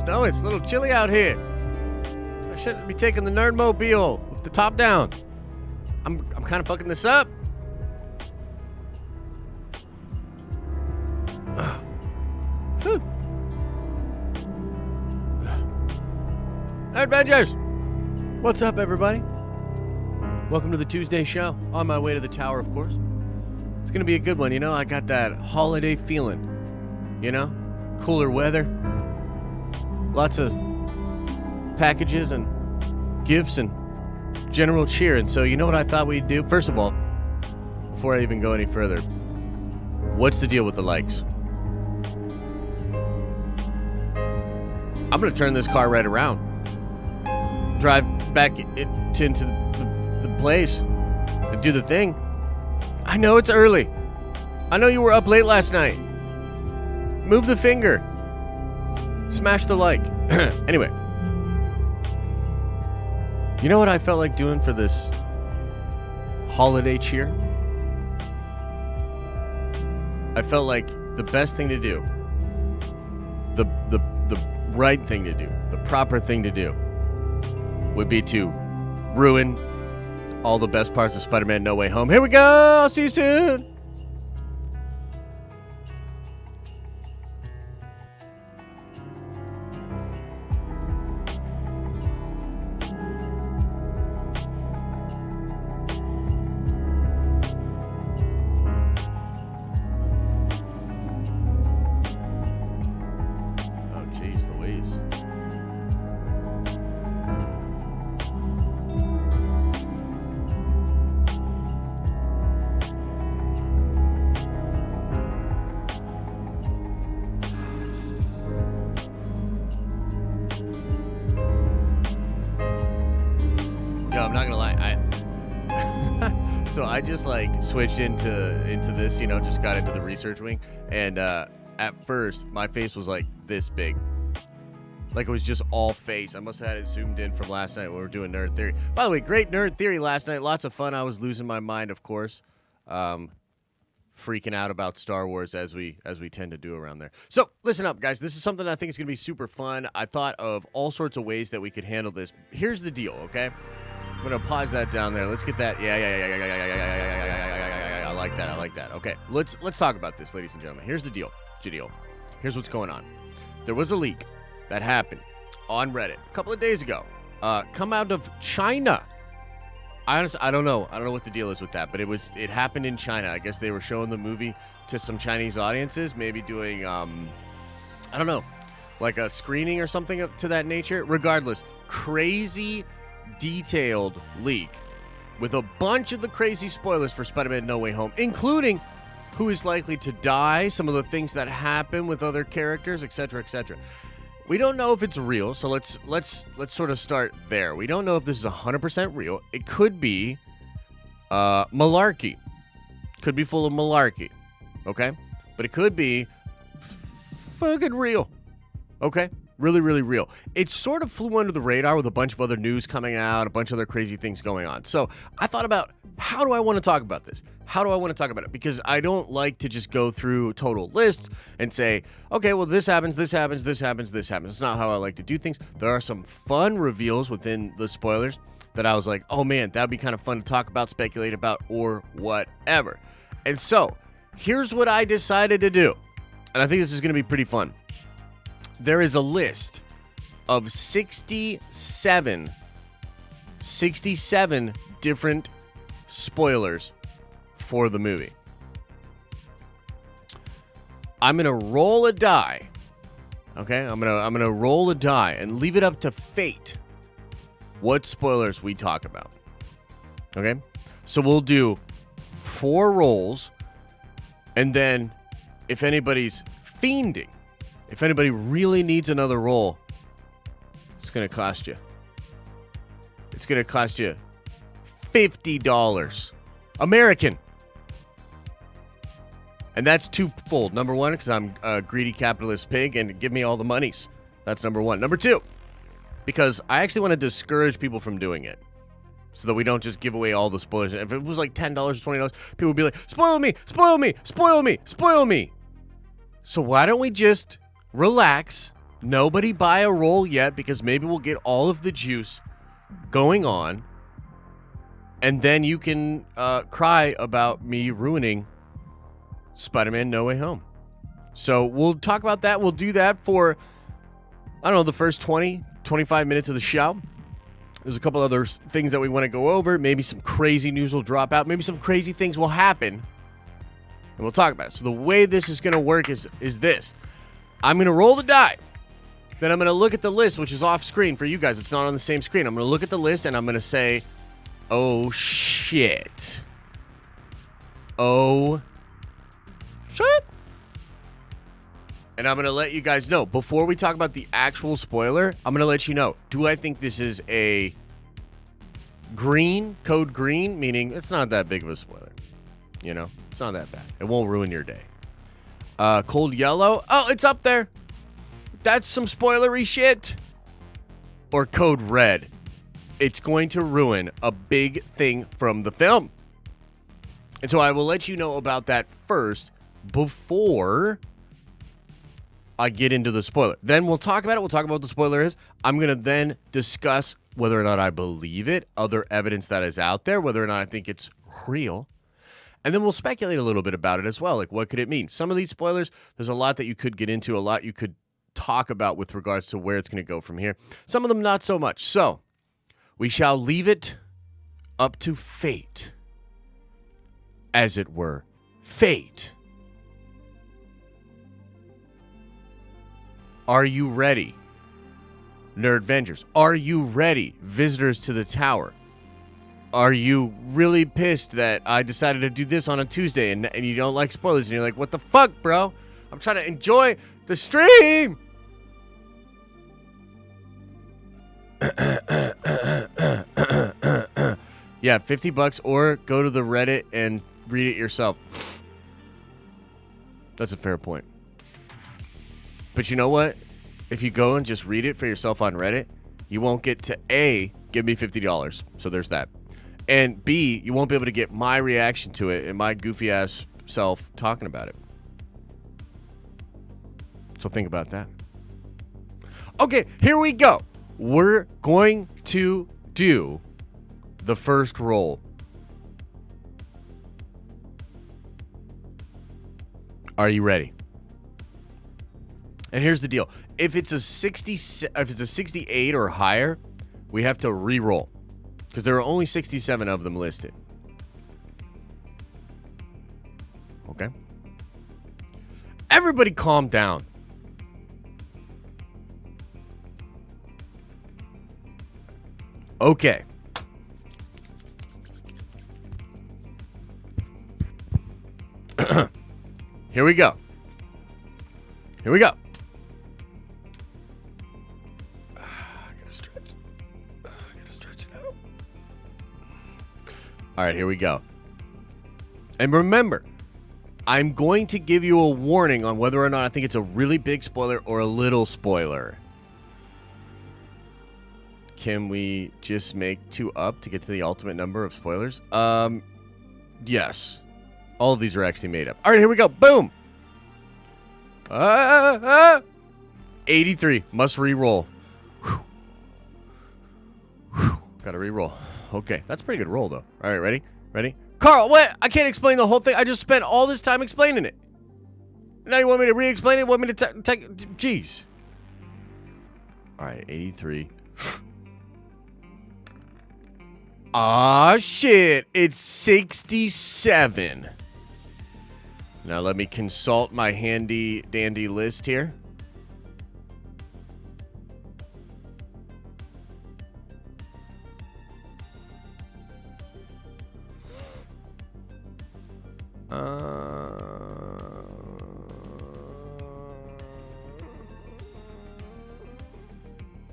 snowing. It's a little chilly out here. I shouldn't be taking the Nerdmobile with the top down. I'm kind of fucking this up. Avengers! What's up, everybody? Welcome to the Tuesday show. On my way to the tower, of course. It's gonna be a good one, you know? I got that holiday feeling. You know? Cooler weather. Lots of packages and gifts and general cheer. And so, you know what I thought we'd do? First of all, before I even go any further, what's the deal with the likes? I'm gonna turn this car right around. Drive back into the place and do the thing. I know it's early. I know you were up late last night. Move the finger. Smash the like. Anyway. You know what I felt like doing for this holiday cheer? I felt like the best thing to do, the right thing to do, the proper thing to do, would be to ruin all the best parts of Spider-Man No Way Home. Here we go! I'll see you soon! I'm not gonna lie, so I just like switched into this, you know, just got into the research wing, and at first my face was like this big, like it was just all face. I must have had it zoomed in from last night when we were doing Nerd Theory. By the way, great Nerd Theory last night, lots of fun. I was losing my mind, of course, freaking out about Star Wars as we tend to do around there. So listen up, guys, this is something I think is gonna be super fun. I thought of all sorts of ways that we could handle this. Here's the deal, okay? I'm gonna pause that down there. Let's get that. Yeah. I like that. Okay, let's talk about this, ladies and gentlemen. Here's the deal. Here's what's going on. There was a leak that happened on Reddit a couple of days ago. Come out of China. I don't know. I don't know what the deal is with that, but it happened in China. I guess they were showing the movie to some Chinese audiences, maybe doing I don't know, like a screening or something to that nature. Regardless, crazy detailed leak with a bunch of the crazy spoilers for Spider-Man No Way Home, including who is likely to die, some of the things that happen with other characters, etc., etc. We don't know if it's real, so let's sort of start there. We don't know if this is 100% real. It could be malarkey. Could be full of malarkey. Okay? But it could be fucking real. Okay? Really, really real. It sort of flew under the radar with a bunch of other news coming out, a bunch of other crazy things going on. So I thought about, how do I want to talk about this? How do I want to talk about it? Because I don't like to just go through total lists and say, okay, well, this happens, this happens, this happens, this happens. It's not how I like to do things. There are some fun reveals within the spoilers that I was like, oh man, that would be kind of fun to talk about, speculate about, or whatever. And so here's what I decided to do. And I think this is going to be pretty fun. There is a list of 67 different spoilers for the movie. I'm going to roll a die. Okay? I'm going to roll a die and leave it up to fate what spoilers we talk about. Okay? So we'll do 4 rolls, and then if anybody's fiending, if anybody really needs another roll, it's going to cost you. It's going to cost you $50 American. And that's twofold. Number one, because I'm a greedy capitalist pig and give me all the monies. That's number one. Number two, because I actually want to discourage people from doing it, so that we don't just give away all the spoilers. If it was like $10 or $20, people would be like, spoil me, spoil me, spoil me, spoil me. So why don't we just relax, Nobody buy a roll yet because maybe we'll get all of the juice going on. And then you can cry about me ruining Spider-Man No Way Home. So we'll talk about that. We'll do that for, I don't know, the first 20, 25 minutes of the show. There's a couple other things that we want to go over. Maybe some crazy news will drop out. Maybe some crazy things will happen. And we'll talk about it. So the way this is going to work is this. I'm going to roll the die. Then I'm going to look at the list, which is off screen for you guys. It's not on the same screen. I'm going to look at the list and I'm going to say, oh, shit. Oh, shit. And I'm going to let you guys know. Before we talk about the actual spoiler, I'm going to let you know. Do I think this is a green, code green, meaning it's not that big of a spoiler. You know, it's not that bad. It won't ruin your day. Cold yellow. Oh, it's up there. That's some spoilery shit. Or code red. It's going to ruin a big thing from the film. And so I will let you know about that first before I get into the spoiler. Then we'll talk about it. We'll talk about what the spoiler is. I'm going to then discuss whether or not I believe it, other evidence that is out there, whether or not I think it's real. And then we'll speculate a little bit about it as well. Like, what could it mean? Some of these spoilers, there's a lot that you could get into, a lot you could talk about with regards to where it's going to go from here. Some of them not so much. So we shall leave it up to fate, as it were. Fate. Are you ready? Nerdvengers, are you ready? Visitors to the tower. Are you really pissed that I decided to do this on a Tuesday and you don't like spoilers and you're like, what the fuck, bro? I'm trying to enjoy the stream. Yeah, $50 or go to the Reddit and read it yourself. That's a fair point. But you know what? If you go and just read it for yourself on Reddit, you won't get to A, give me $50. So there's that. And B, you won't be able to get my reaction to it and my goofy ass self talking about it. So think about that. Okay, here we go. We're going to do the first roll. Are you ready? And here's the deal. If it's a 68 or higher, we have to re-roll. Because there are only 67 of them listed. Okay? Everybody calm down. Okay. Here we go. Here we go. All right, here we go. And remember, I'm going to give you a warning on whether or not I think it's a really big spoiler or a little spoiler. Can we just make 2 up to get to the ultimate number of spoilers? Yes. All of these are actually made up. All right, here we go. Boom. 83. Must re-roll. Gotta re-roll. Okay, that's a pretty good roll, though. All right, ready? Ready? Carl, what? I can't explain the whole thing. I just spent all this time explaining it. Now you want me to re-explain it? Want me to take... Jeez. All right, 83. Ah, shit. It's 67. Now let me consult my handy-dandy list here.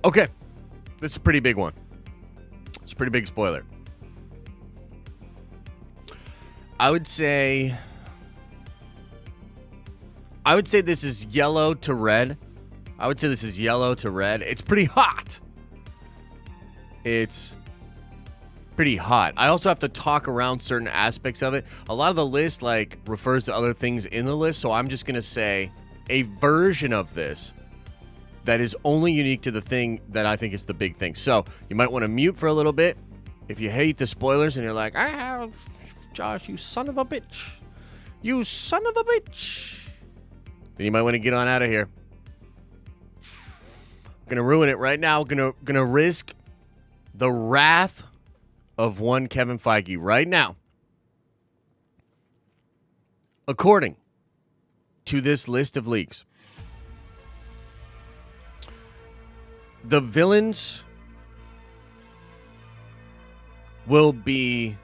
Okay. This is a pretty big one. It's a pretty big spoiler. I would say this is yellow to red. It's pretty hot. It's pretty hot. I also have to talk around certain aspects of it. A lot of the list refers to other things in the list, so I'm just going to say a version of this that is only unique to the thing that I think is the big thing. So you might want to mute for a little bit. If you hate the spoilers and you're like, I have, Josh, you son of a bitch. You son of a bitch. Then you might want to get on out of here. I'm going to ruin it right now. Gonna risk the wrath of one Kevin Feige right now. According to this list of leaks, the villains will be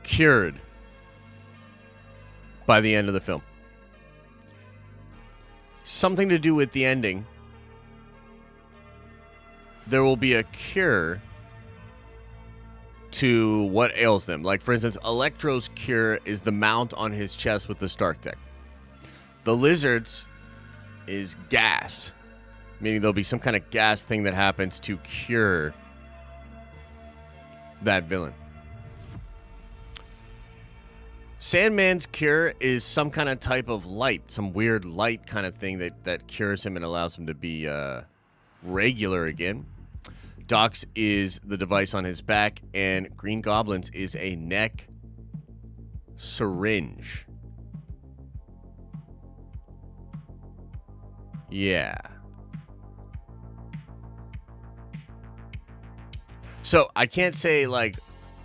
cured by the end of the film. Something to do with the ending. There will be a cure to what ails them. Like, for instance, Electro's cure is the mount on his chest with the Stark Tech. The Lizard's is gas, meaning there'll be some kind of gas thing that happens to cure that villain. Sandman's cure is some kind of type of light, some weird light kind of thing that cures him and allows him to be regular again. Doc's is the device on his back, and Green Goblin's is a neck syringe. Yeah. So I can't say like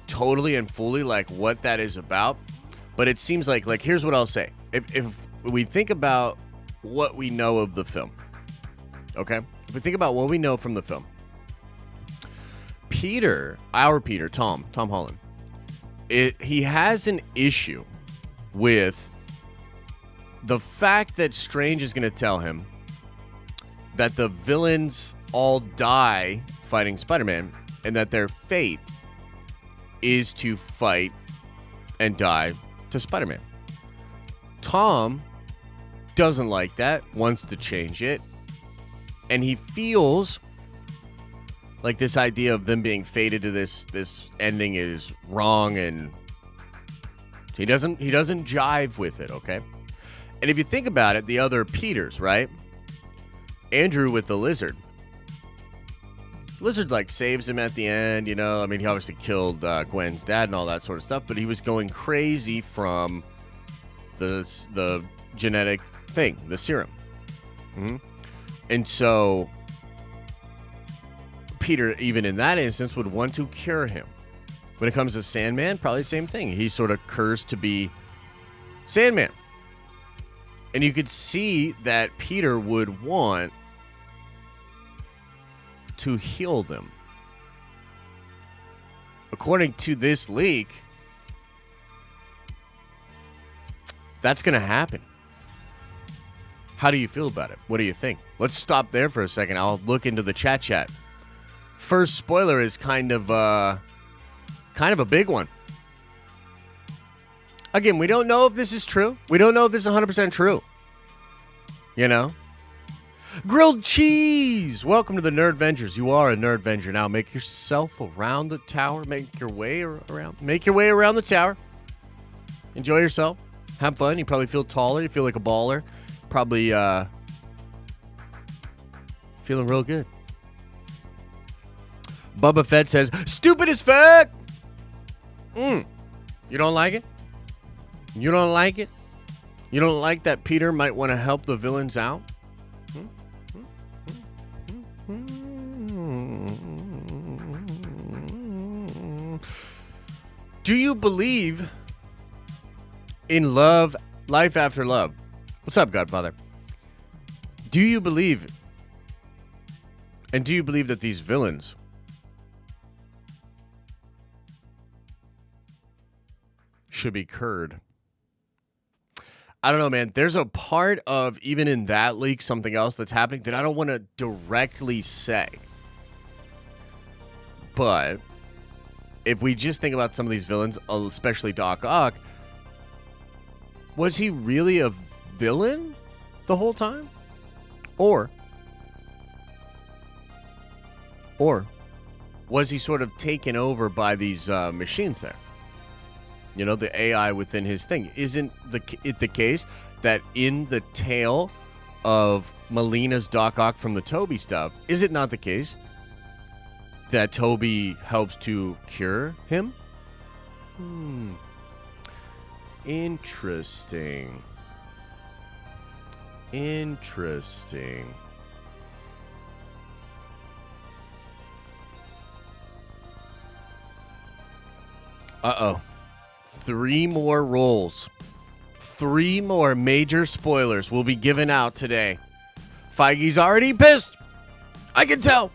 totally and fully like what that is about, but it seems like here's what I'll say. If we think about what we know of the film, okay? If we think about what we know from the film, Tom Holland, he has an issue with the fact that Strange is going to tell him that the villains all die fighting Spider-Man and that their fate is to fight and die to Spider-Man. Tom doesn't like that, wants to change it, and he feels like this idea of them being fated to this ending is wrong, and he doesn't jive with it, okay? And if you think about it, the other Peters, right? Andrew with the Lizard. Lizard like saves him at the end, you know. I mean, he obviously killed Gwen's dad and all that sort of stuff, but he was going crazy from the genetic thing, the serum. Mm-hmm. And so Peter, even in that instance, would want to cure him. When it comes to Sandman, probably the same thing. He's sort of cursed to be Sandman. And you could see that Peter would want to heal them. According to this leak, that's going to happen. How do you feel about it? What do you think? Let's stop there for a second. I'll look into the chat. First spoiler is kind of a big one. Again, we don't know if this is true. We don't know if this is 100% true. You know? Grilled cheese! Welcome to the Nerd Vengers. You are a Nerd Venger. Now make yourself around the tower. Make your way around the tower. Enjoy yourself. Have fun. You probably feel taller. You feel like a baller. Probably feeling real good. Bubba Fett says, stupid as fuck! You don't like it? You don't like it? You don't like that Peter might want to help the villains out? Do you believe in love, life after love? What's up, Godfather? Do you believe that these villains should be cured? I don't know, man. There's a part of, even in that leak, something else that's happening that I don't want to directly say. But if we just think about some of these villains, especially Doc Ock, was he really a villain the whole time? Or was he sort of taken over by these machines there? You know, the AI within his thing. Isn't it the case that in the tale of Melina's Doc Ock from the Toby stuff, is it not the case that Toby helps to cure him? Interesting. Interesting. Uh-oh. 3 more rolls. 3 more major spoilers will be given out today. Feige's already pissed. I can tell.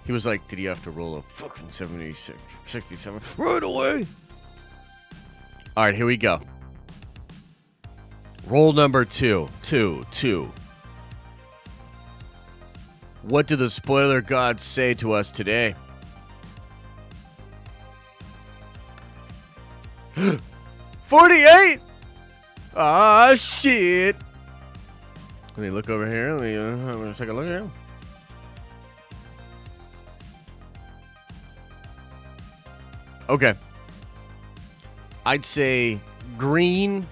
He was like, did he have to roll a fucking 76, 67 right away? All right, here we go. Roll number 2. 2. What do the spoiler gods say to us today? 48! Ah, shit. Let me look over here. Let me take a look here. Okay. I'd say green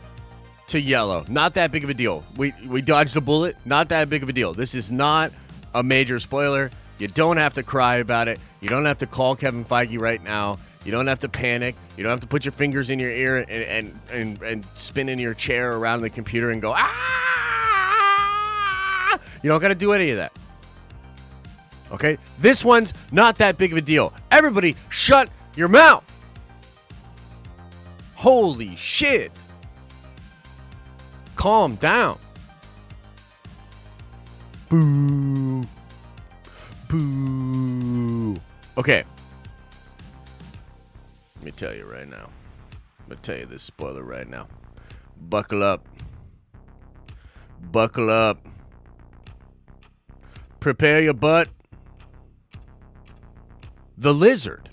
to yellow. Not that big of a deal. We dodged a bullet. Not that big of a deal. This is not a major spoiler. You don't have to cry about it. You don't have to call Kevin Feige right now. You don't have to panic. You don't have to put your fingers in your ear and spin in your chair around the computer and go, ah! You don't got to do any of that. Okay? This one's not that big of a deal. Everybody, shut your mouth. Holy shit. Calm down. Boo. Boo. Okay. Let me tell you right now. I'm going to tell you this spoiler right now. Buckle up. Buckle up. Prepare your butt. The Lizard.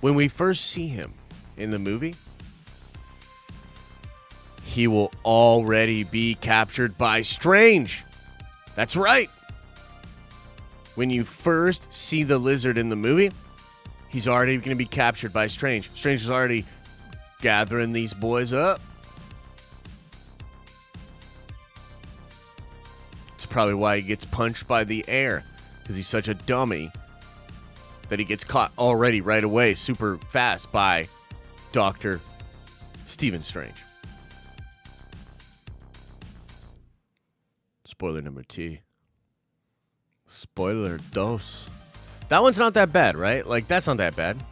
When we first see him in the movie, he will already be captured by Strange. That's right. When you first see the Lizard in the movie, he's already going to be captured by Strange. Strange is already gathering these boys up. It's probably why he gets punched by the air, because he's such a dummy that he gets caught already right away super fast by Dr. Stephen Strange. Spoiler number 2. Spoiler dos. That one's not that bad, right? Like, that's not that bad.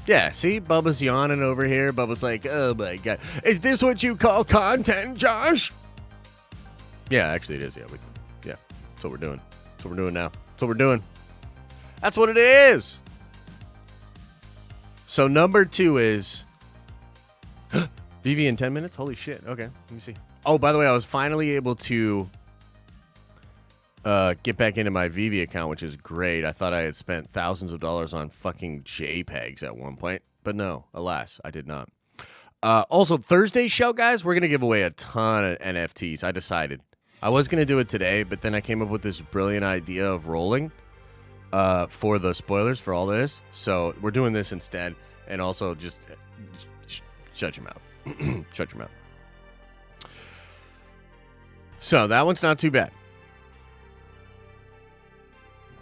Yeah, see? Bubba's yawning over here. Bubba's like, oh my God. Is this what you call content, Josh? Yeah, actually it is. Yeah, that's what we're doing. That's what we're doing now. That's what we're doing. That's what it is. So number 2 is VV in 10 minutes? Holy shit. Okay, let me see. Oh, by the way, I was finally able to get back into my VV account, which is great. I thought I had spent thousands of dollars on fucking JPEGs at one point, but no, alas, I did not. Also, Thursday's show, guys, we're going to give away a ton of NFTs. I decided. I was going to do it today, but then I came up with this brilliant idea of rolling for the spoilers for all this. So we're doing this instead. And also just shut your mouth. Shut your mouth. So that one's not too bad.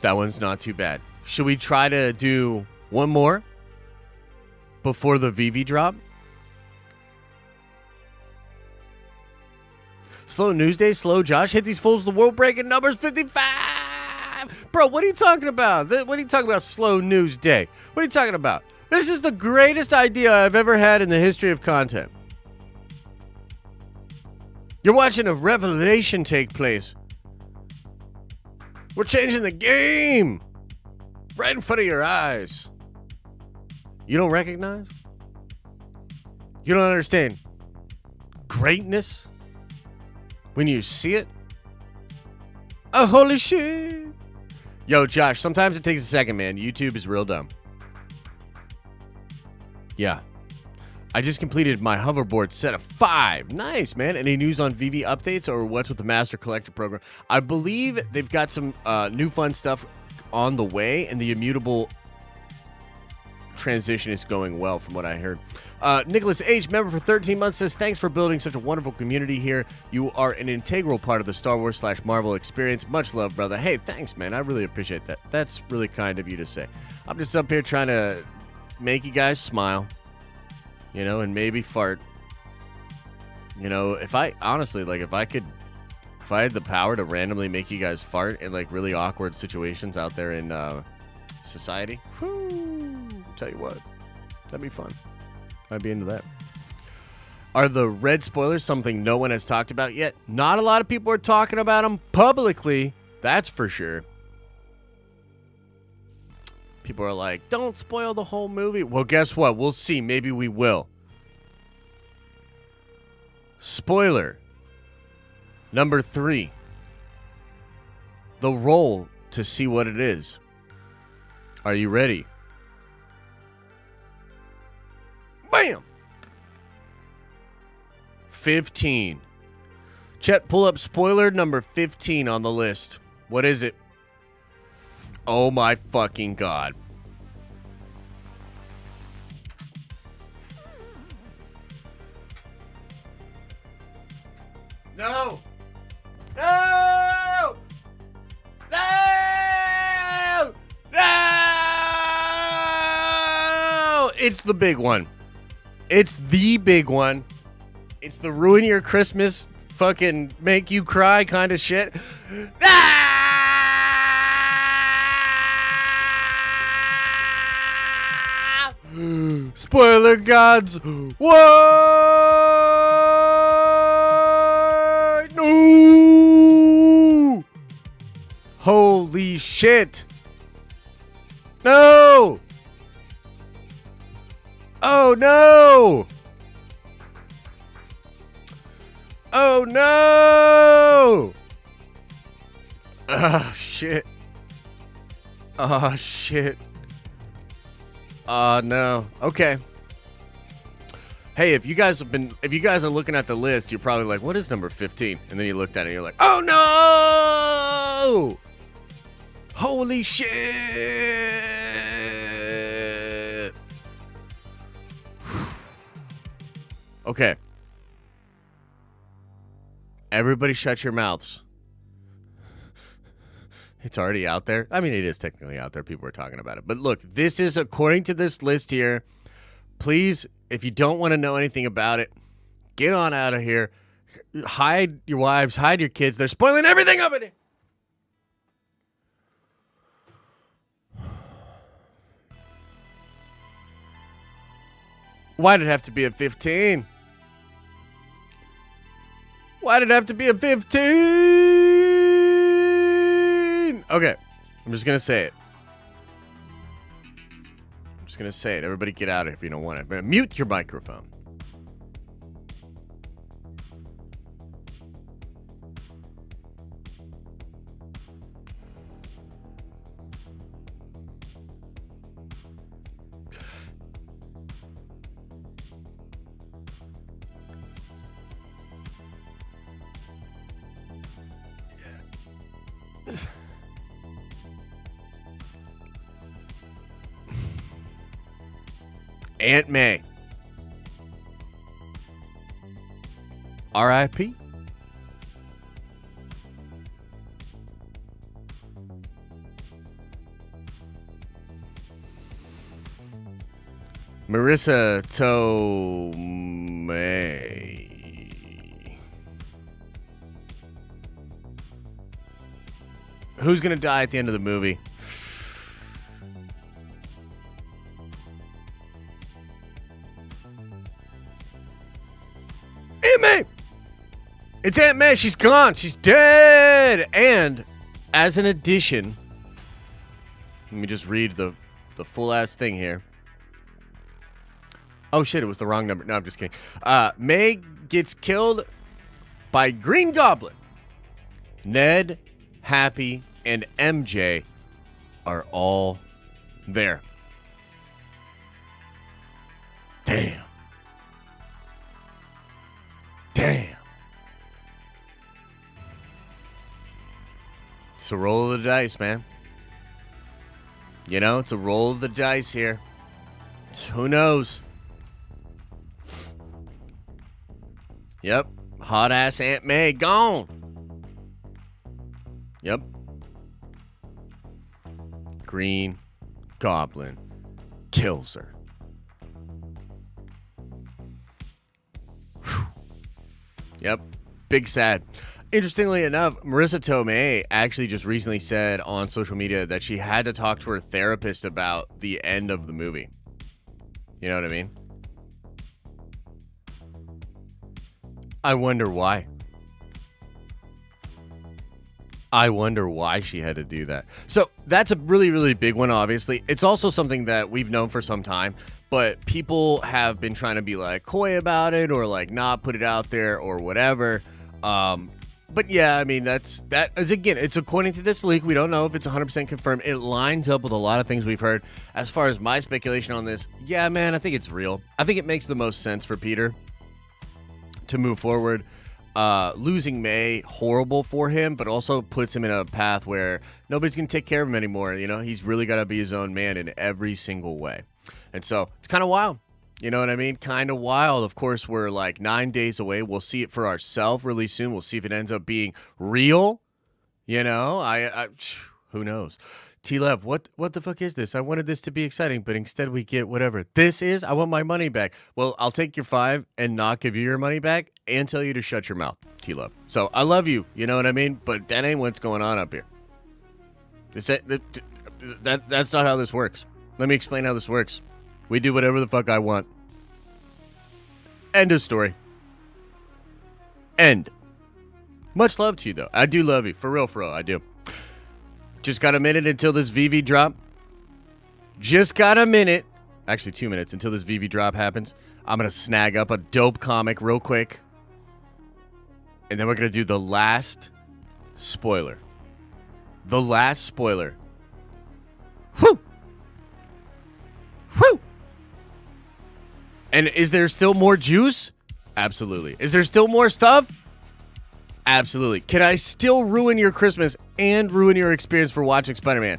That one's not too bad. Should we try to do one more before the VV drop? Slow news day, slow Josh. Hit these fools, the world breaking numbers 55. Bro, what are you talking about? What are you talking about, slow news day? What are you talking about? This is the greatest idea I've ever had in the history of content. You're watching a revelation take place. We're changing the game right in front of your eyes. You don't recognize? You don't understand greatness when you see it? Oh, holy shit. Yo, Josh, sometimes it takes a second, man. YouTube is real dumb. Yeah. I just completed my hoverboard set of 5. Nice, man. Any news on VV updates or what's with the Master Collector program? I believe they've got some new fun stuff on the way, and the immutable transition is going well from what I heard. Nicholas H., member for 13 months, says, thanks for building such a wonderful community here. You are an integral part of the Star Wars / Marvel experience. Much love, brother. Hey, thanks, man. I really appreciate that. That's really kind of you to say. I'm just up here trying to make you guys smile, you know, and maybe fart. You know, if I had the power to randomly make you guys fart in like really awkward situations out there in society, tell you what, that'd be fun. I'd be into that. Are the red spoilers something no one has talked about yet? Not a lot of people are talking about them publicly, that's for sure. People are like, don't spoil the whole movie. Well, guess what? We'll see. Maybe we will. Spoiler number 3. The roll to see what it is. Are you ready? Bam! 15. Chet, pull up spoiler number 15 on the list. What is it? Oh my fucking God. No! No! No! No! It's the big one. It's the big one. It's the ruin your Christmas, fucking make you cry kind of shit. Spoiler gods. What? No! Holy shit. No! Oh no! Oh no! Oh shit. Oh shit. No. Okay. Hey, if you guys are looking at the list, you're probably like, what is number 15? And then you looked at it and you're like, oh no! Holy shit! Okay. Everybody shut your mouths. It's already out there. I mean, it is technically out there. People are talking about it. But look, this is according to this list here. Please, if you don't want to know anything about it, get on out of here. Hide your wives. Hide your kids. They're spoiling everything up in it. Why did it have to be a 15? Why did it have to be a 15? Okay, I'm just going to say it. I'm just going to say it. Everybody get out of here if you don't want it. But mute your microphone. Aunt May. R.I.P. Marissa Tomei. Who's going to die at the end of the movie? Aunt May! It's Aunt May. She's gone. She's dead. And as an addition, let me just read the full-ass thing here. Oh, shit. It was the wrong number. No, I'm just kidding. May gets killed by Green Goblin. Ned, Happy, and MJ are all there. Damn. Damn. It's a roll of the dice, man. You know, it's a roll of the dice here. Who knows? Yep. Hot ass Aunt May gone. Yep. Green Goblin kills her. Whew. Yep. Big sad. Interestingly enough, Marissa Tomei actually just recently said on social media that she had to talk to her therapist about the end of the movie. You know what I mean? I wonder why. I wonder why she had to do that. So that's a really, really big one, obviously. It's also something that we've known for some time, but people have been trying to be like coy about it or like not put it out there or whatever. But yeah, I mean, that is, again, it's according to this leak. We don't know if it's 100% confirmed. It lines up with a lot of things we've heard. As far as my speculation on this, yeah, man, I think it's real. I think it makes the most sense for Peter to move forward. Losing May, horrible for him, but also puts him in a path where nobody's going to take care of him anymore. You know, he's really got to be his own man in every single way. And so it's kind of wild. You know what I mean? Kind of wild. Of course, we're like 9 days away. We'll see it for ourselves really soon. We'll see if it ends up being real. You know, who knows? T-Lev, what the fuck is this? I wanted this to be exciting, but instead we get whatever this is. I want my money back. Well, I'll take your 5 and not give you your money back and tell you to shut your mouth, T-Lev. So I love you. You know what I mean? But that ain't what's going on up here. That's not how this works. Let me explain how this works. We do whatever the fuck I want. End of story. End. Much love to you, though. I do love you. For real, I do. Just got a minute until this VV drop. Just got a minute. Actually, 2 minutes until this VV drop happens. I'm going to snag up a dope comic real quick. And then we're going to do the last spoiler. The last spoiler. Whew. Whew. And is there still more juice? Absolutely. Is there still more stuff? Absolutely. Can I still ruin your Christmas and ruin your experience for watching Spider-Man?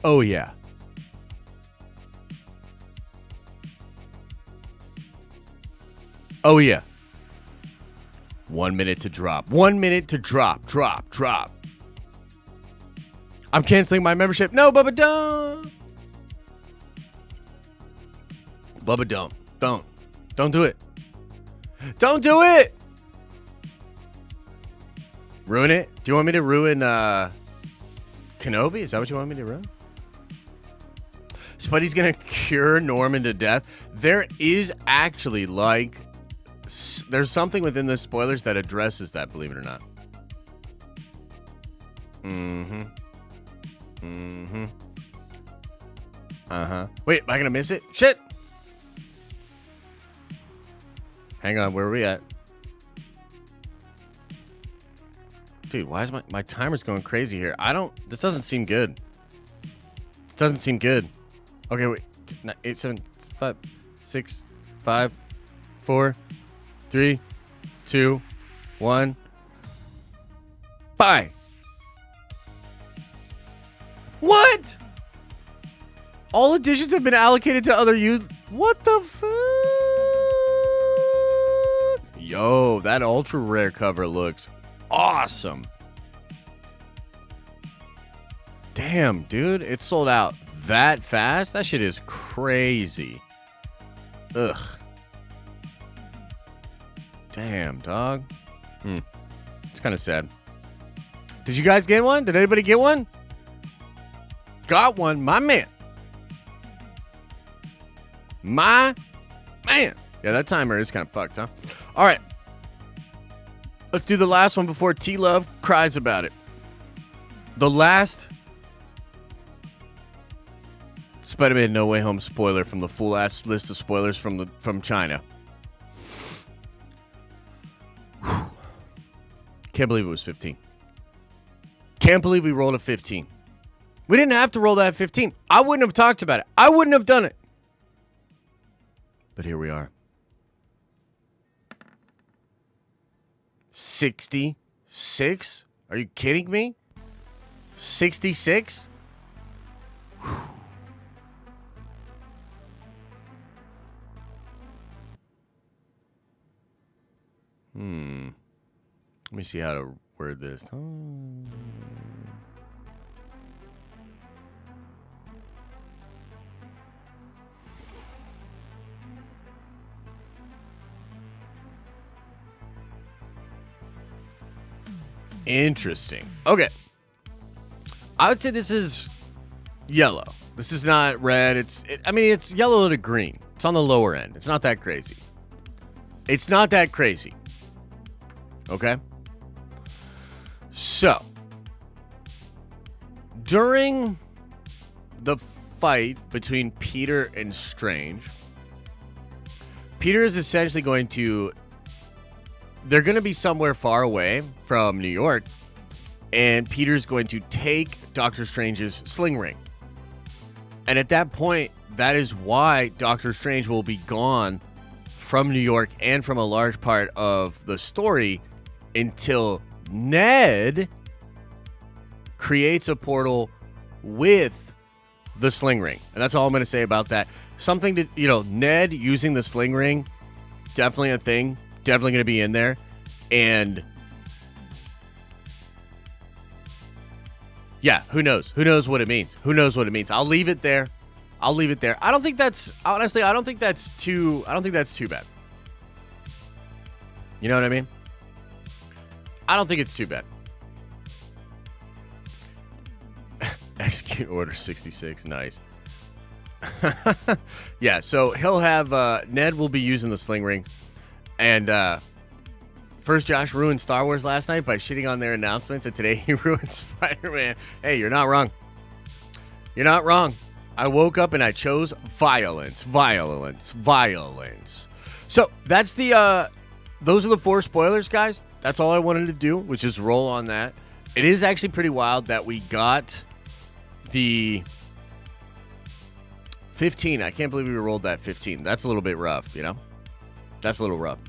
Oh, yeah. Oh, yeah. 1 minute to drop. 1 minute to drop. Drop. I'm canceling my membership. No, Bubba, don't. Bubba, don't. Don't do it. Don't do it. Ruin it? Do you want me to ruin Kenobi? Is that what you want me to ruin? Spidey's going to cure Norman to death. There is actually there's something within the spoilers that addresses that, believe it or not. Wait, am I going to miss it? Shit. Hang on, where are we at? Dude, why is my timer's going crazy here? This doesn't seem good. This doesn't seem good. Okay, wait. 8, 7, 5, 6, 5, 4, 3, 2, 1. Bye. What? All editions have been allocated to other users. What the fuck? Yo, that ultra rare cover looks awesome. Damn, dude, it sold out that fast? That shit is crazy. Ugh. Damn, dog. It's kind of sad. Did you guys get one? Did anybody get one? Got one, my man. My man. Yeah, that timer is kind of fucked, huh? All right. Let's do the last one before T-Love cries about it. The last Spider-Man No Way Home spoiler from the full ass list of spoilers from China. Whew. Can't believe it was 15. Can't believe we rolled a 15. We didn't have to roll that 15. I wouldn't have talked about it. I wouldn't have done it. But here we are. 66 Are you kidding me? 66? Let me see how to word this. Interesting. Okay. I would say this is yellow. This is not red. It's yellow to green. It's on the lower end. It's not that crazy. It's not that crazy. Okay? So, during the fight between Peter and Strange, Peter is essentially going to... They're going to be somewhere far away from New York, and Peter's going to take Doctor Strange's sling ring. And at that point, that is why Doctor Strange will be gone from New York and from a large part of the story until Ned creates a portal with the sling ring. And that's all I'm going to say about that. Something to, Ned using the sling ring, definitely a thing. Definitely going to be in there. And yeah, who knows? Who knows what it means? Who knows what it means? I'll leave it there. I don't think that's too bad. You know what I mean? I don't think it's too bad. Execute Order 66. Nice. Yeah, so he'll have Ned will be using the sling ring. And first Josh ruined Star Wars last night by shitting on their announcements, and today he ruined Spider-Man. Hey, you're not wrong. You're not wrong. I woke up and I chose violence. So that's those are the 4 spoilers, guys. That's all I wanted to do, was just roll on that. It is actually pretty wild that we got the 15. I can't believe we rolled that 15. That's a little bit rough, That's a little rough.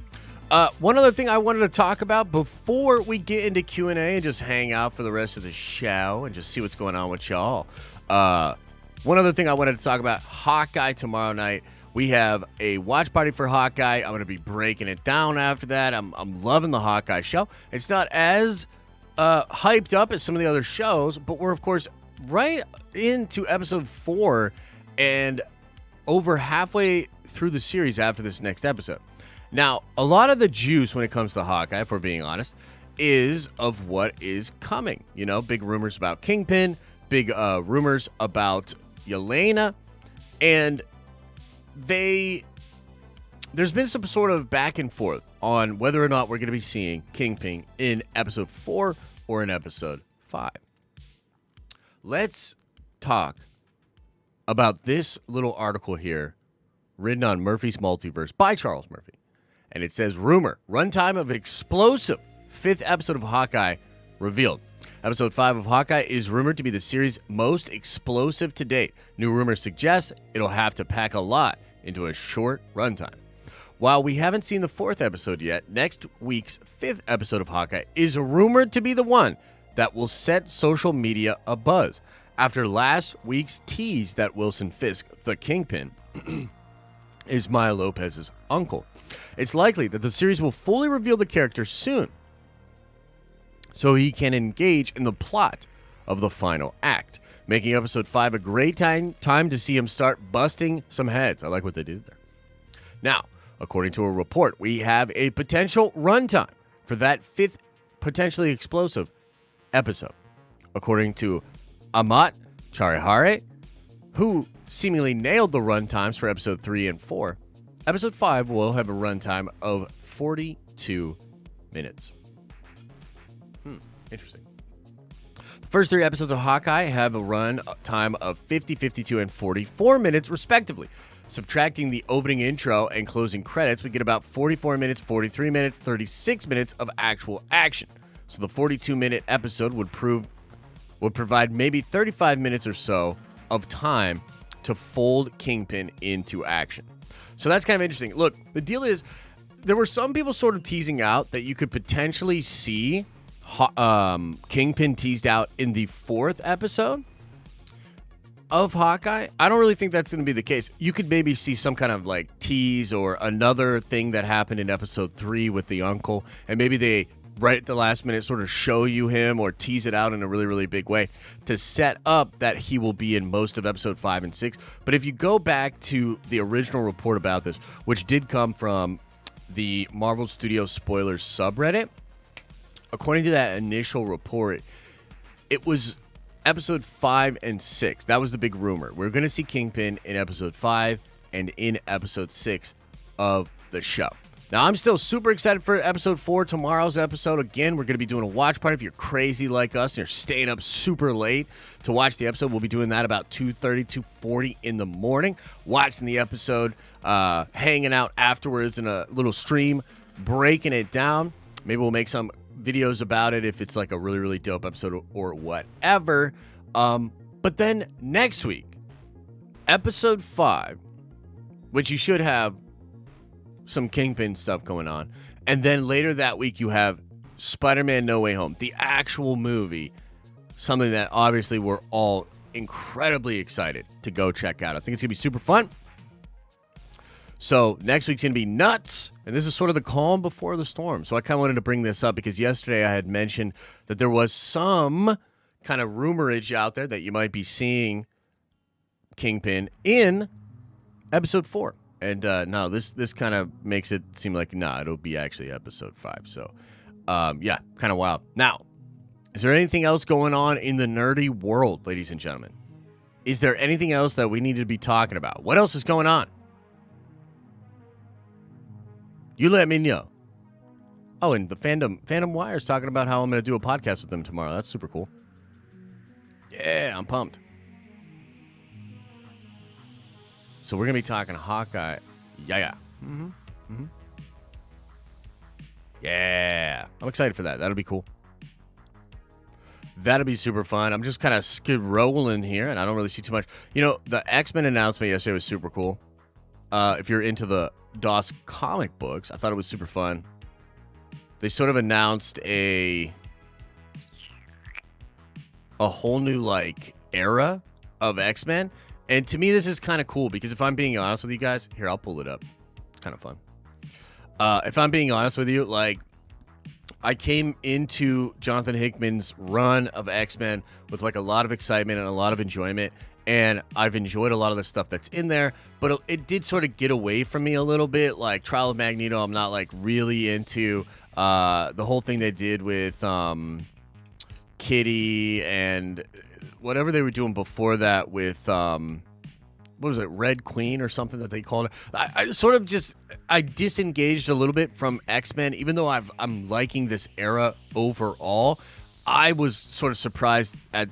One other thing I wanted to talk about before we get into Q&A and just hang out for the rest of the show and just see what's going on with y'all. One other thing I wanted to talk about, Hawkeye tomorrow night. We have a watch party for Hawkeye. I'm going to be breaking it down after that. I'm loving the Hawkeye show. It's not as hyped up as some of the other shows, but we're, of course, right into episode 4 and over halfway through the series after this next episode. Now, a lot of the juice when it comes to Hawkeye, if we're being honest, is of what is coming. Big rumors about Kingpin, big rumors about Yelena, and there's been some sort of back and forth on whether or not we're going to be seeing Kingpin in episode 4 or in episode 5. Let's talk about this little article here written on Murphy's Multiverse by Charles Murphy. And it says, rumor, runtime of explosive 5th episode of Hawkeye revealed. Episode 5 of Hawkeye is rumored to be the series' most explosive to date. New rumors suggest it'll have to pack a lot into a short runtime. While we haven't seen the 4th episode yet, next week's 5th episode of Hawkeye is rumored to be the one that will set social media abuzz. After last week's tease that Wilson Fisk, the Kingpin, is Maya Lopez's uncle, it's likely that the series will fully reveal the character soon, so he can engage in the plot of the final act, making episode 5 a great time to see him start busting some heads. I like what they did there. Now, according to a report, we have a potential runtime for that 5th potentially explosive episode. According to Amat Charihare, who seemingly nailed the runtimes for episode 3 and 4, episode 5 will have a runtime of 42 minutes. Interesting. The first 3 episodes of Hawkeye have a run time of 50, 52, and 44 minutes, respectively. Subtracting the opening intro and closing credits, we get about 44 minutes, 43 minutes, 36 minutes of actual action. So the 42-minute episode would provide maybe 35 minutes or so of time to fold Kingpin into action. So that's kind of interesting. Look, the deal is, there were some people sort of teasing out that you could potentially see Kingpin teased out in the 4th episode of Hawkeye. I don't really think that's going to be the case. You could maybe see some kind of like tease or another thing that happened in episode 3 with the uncle, and maybe they right at the last minute sort of show you him or tease it out in a really, really big way to set up that he will be in most of episode 5 and 6. But if you go back to the original report about this, which did come from the Marvel Studios Spoilers subreddit, according to that initial report, it was episode 5 and 6. That was the big rumor. We're going to see Kingpin in episode 5 and in episode 6 of the show. Now, I'm still super excited for episode 4, tomorrow's episode. Again, we're going to be doing a watch party. If you're crazy like us and you're staying up super late to watch the episode, we'll be doing that about 2:30, 2:40 in the morning, watching the episode, hanging out afterwards in a little stream, breaking it down. Maybe we'll make some videos about it if it's like a really, really dope episode or whatever. But then next week, episode 5, which you should have some Kingpin stuff going on. And then later that week, you have Spider-Man No Way Home, the actual movie, something that obviously we're all incredibly excited to go check out. I think it's going to be super fun. So next week's going to be nuts, and this is sort of the calm before the storm. So I kind of wanted to bring this up because yesterday I had mentioned that there was some kind of rumorage out there that you might be seeing Kingpin in episode 4. And no, this kind of makes it seem like, it'll be actually episode 5. So, yeah, kind of wild. Now, is there anything else going on in the nerdy world, ladies and gentlemen? Is there anything else that we need to be talking about? What else is going on? You let me know. Oh, and the Phantom Wire is talking about how I'm going to do a podcast with them tomorrow. That's super cool. Yeah, I'm pumped. So we're going to be talking Hawkeye. Yeah. Yeah. I'm excited for that. That'll be cool. That'll be super fun. I'm just kind of skid rolling here, and I don't really see too much. You know, the X-Men announcement yesterday was super cool. If you're into the DOS comic books, I thought it was super fun. They sort of announced a whole new, like, era of X-Men. And to me, this is kind of cool because if I'm being honest with you guys, here, I'll pull it up. It's kind of fun. If I'm being honest with you, like, I came into Jonathan Hickman's run of X-Men with, like, a lot of excitement and a lot of enjoyment. And I've enjoyed a lot of the stuff that's in there, but it did sort of get away from me a little bit. Like Trial of Magneto, I'm not like really into the whole thing they did with Kitty and whatever they were doing before that with what was it, Red Queen or something that they called it. I sort of just disengaged a little bit from X-Men, even though I'm liking this era overall. I was sort of surprised at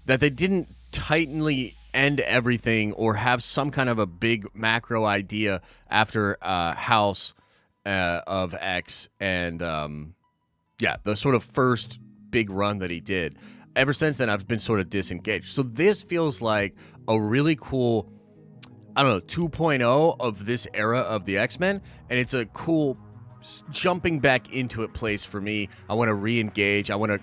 that they didn't tightly end everything or have some kind of a big macro idea after House of X and the sort of first big run that he did. Ever since then, I've been sort of disengaged. So this feels like a really cool, 2.0 of this era of the X-Men, and it's a cool jumping back into it place for me. I want to re-engage. I want to,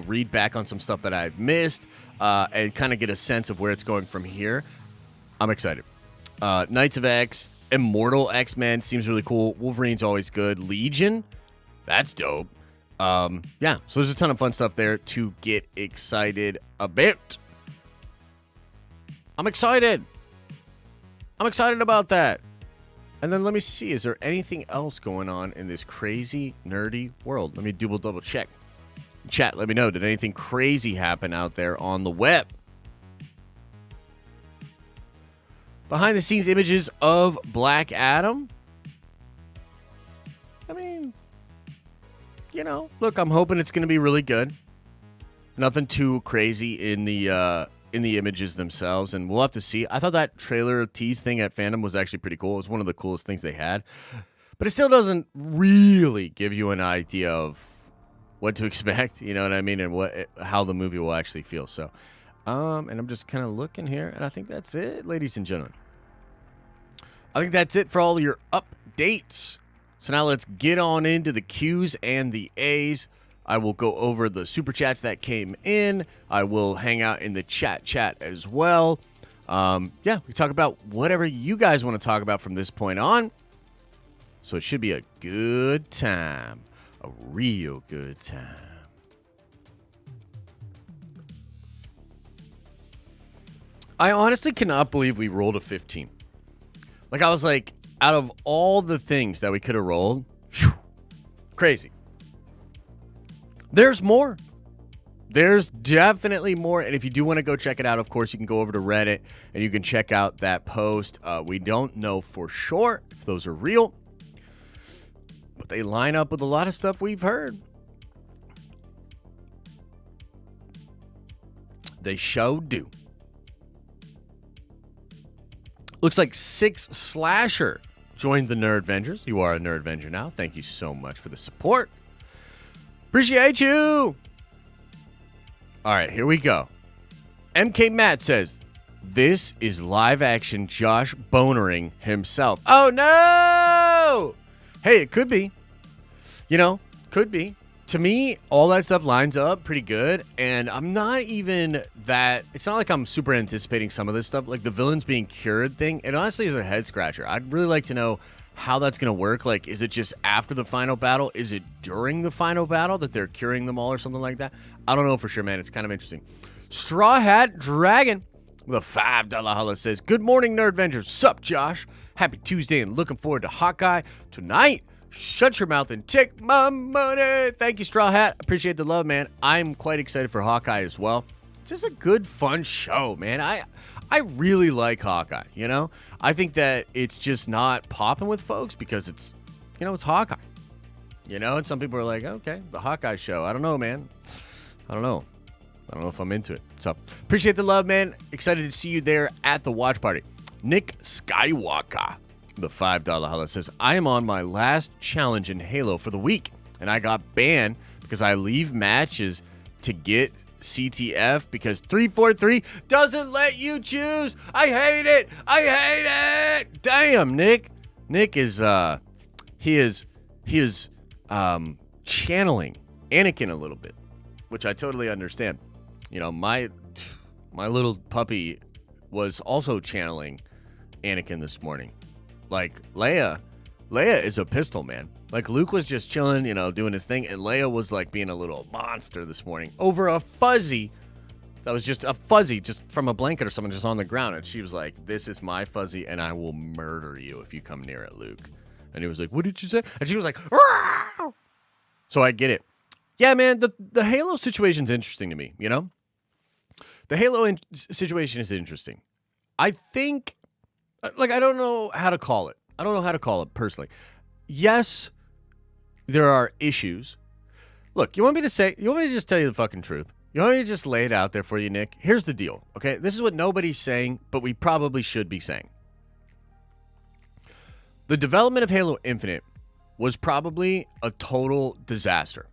read back on some stuff that I've missed. And kind of get a sense of where it's going from here. I'm excited. Knights of X, Immortal X-Men seems really cool. Wolverine's always good. Legion, that's dope. So there's a ton of fun stuff there to get excited about. I'm excited about that. And then let me see, is there anything else going on in this crazy, nerdy world? Let me double check. Chat, let me know. Did anything crazy happen out there on the web? Behind the scenes images of Black Adam. I mean, look, I'm hoping it's going to be really good. Nothing too crazy in the images themselves, and we'll have to see. I thought that trailer tease thing at Fandom was actually pretty cool. It was one of the coolest things they had. But it still doesn't really give you an idea of what to expect, you know what I mean, and how the movie will actually feel. So, and I'm just kind of looking here, and I think that's it, ladies and gentlemen. I think that's it for all your updates. So now let's get on into the Q's and the A's. I will go over the super chats that came in. I will hang out in the chat as well. Yeah, we talk about whatever you guys want to talk about from this point on. So it should be a good time. A real good time. I honestly cannot believe we rolled a 15. Like, I was like, out of all the things that we could have rolled, whew, crazy. There's more. There's definitely more. And if you do want to go check it out, of course, you can go over to Reddit and you can check out that post. We don't know for sure if those are real, but they line up with a lot of stuff we've heard. They sure do. Looks like Six Slasher joined the Nerd Vengers. You are a Nerd Venger now. Thank you so much for the support. Appreciate you. All right, here we go. MK Matt says, this is live action Josh bonering himself. Oh, no. Hey, it could be. You know, could be. To me, all that stuff lines up pretty good, and I'm not even that... It's not like I'm super anticipating some of this stuff. Like, the villains being cured thing, it honestly is a head-scratcher. I'd really like to know how that's going to work. Like, is it just after the final battle? Is it during the final battle that they're curing them all or something like that? I don't know for sure, man. It's kind of interesting. Straw Hat Dragon with a $5 holla says, good morning, Nerd Vengers. Sup, Josh? Happy Tuesday and looking forward to Hawkeye tonight. Shut your mouth and take my money. Thank you, Straw Hat. Appreciate the love, man. I'm quite excited for Hawkeye as well. Just a good, fun show, man. I really like Hawkeye, you know? I think that it's just not popping with folks because it's, you know, it's Hawkeye. You know, and some people are like, okay, the Hawkeye show. I don't know, man. I don't know. I don't know if I'm into it. So, appreciate the love, man. Excited to see you there at the watch party. Nick Skywalker, the $5 holla, says, I am on my last challenge in Halo for the week, and I got banned because I leave matches to get CTF because 343 doesn't let you choose. I hate it. I hate it. Damn, Nick. Nick is he is channeling Anakin a little bit, which I totally understand. You know, my little puppy was also channeling Anakin this morning. Like, Leia is a pistol, man. Like, Luke was just chilling, you know, doing his thing, and Leia was, like, being a little monster this morning over a fuzzy that was just a fuzzy, just from a blanket or something, just on the ground. And she was like, this is my fuzzy, and I will murder you if you come near it, Luke. And he was like, what did you say? And she was like, Rah! So I get it. Yeah, man, the Halo situation's interesting to me, you know? The Halo situation is interesting. I think... Like, I don't know how to call it. I don't know how to call it personally. Yes, there are issues. Look, you want me to just tell you the fucking truth? You want me to just lay it out there for you, Nick? Here's the deal, okay? This is what nobody's saying, but we probably should be saying. The development of Halo Infinite was probably a total disaster,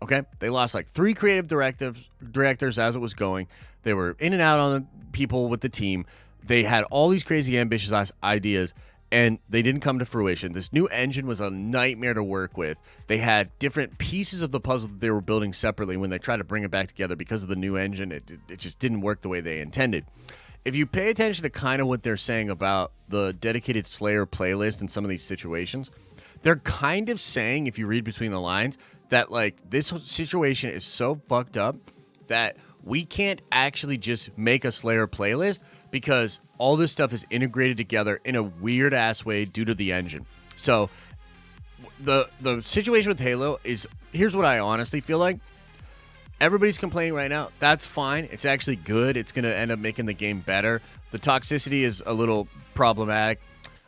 okay? They lost like 3 creative directors as it was going. They were in and out on the people with the team. They had all these crazy ambitious ideas, and they didn't come to fruition. This new engine was a nightmare to work with. They had different pieces of the puzzle that they were building separately. When they tried to bring it back together because of the new engine, it just didn't work the way they intended. If you pay attention to kind of what they're saying about the dedicated Slayer playlist in some of these situations, they're kind of saying, if you read between the lines, that like this situation is so fucked up that we can't actually just make a Slayer playlist because all this stuff is integrated together in a weird-ass way due to the engine. So the situation with Halo is, here's what I honestly feel like. Everybody's complaining right now. That's fine. It's actually good. It's going to end up making the game better. The toxicity is a little problematic.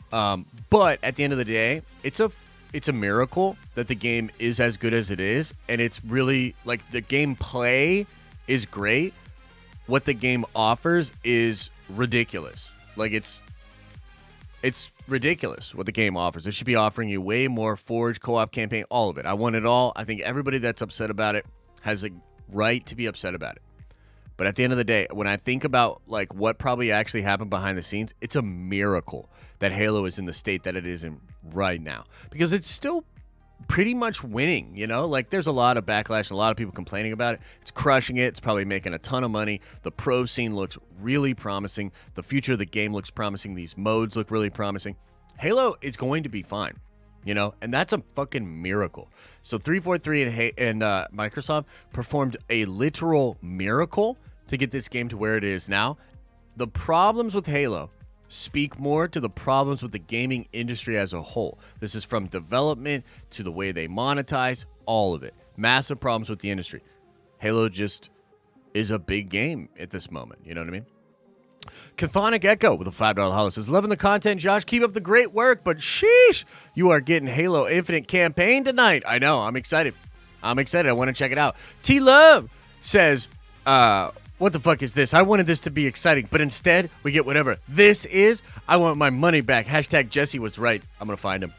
But at the end of the day, it's a miracle that the game is as good as it is. And it's really, like, the gameplay is great. What the game offers is ridiculous. Like, it's ridiculous what the game offers. It should be offering you way more Forge, co-op campaign, all of it. I want it all. I think everybody that's upset about it has a right to be upset about it. But at the end of the day, when I think about like what probably actually happened behind the scenes, it's a miracle that Halo is in the state that it is in right now. Because it's still pretty much winning, you know? Like, there's a lot of backlash, a lot of people complaining about it. It's crushing it. It's probably making a ton of money. The pro scene looks really promising. The future of the game looks promising. These modes look really promising. Halo is going to be fine, you know? And that's a fucking miracle. So 343 and Microsoft performed a literal miracle to get this game to where it is now. The problems with Halo speak more to the problems with the gaming industry as a whole. This is from development to the way they monetize, all of it. Massive problems with the industry. Halo just is a big game at this moment. You know what I mean? Cathonic Echo with a $5 hollow says, loving the content, Josh. Keep up the great work, but sheesh, you are getting Halo Infinite campaign tonight. I know. I'm excited. I want to check it out. T-Love says, what the fuck is this? I wanted this to be exciting, but instead we get whatever this is. I want my money back. Hashtag Jesse was right. I'm going to find him.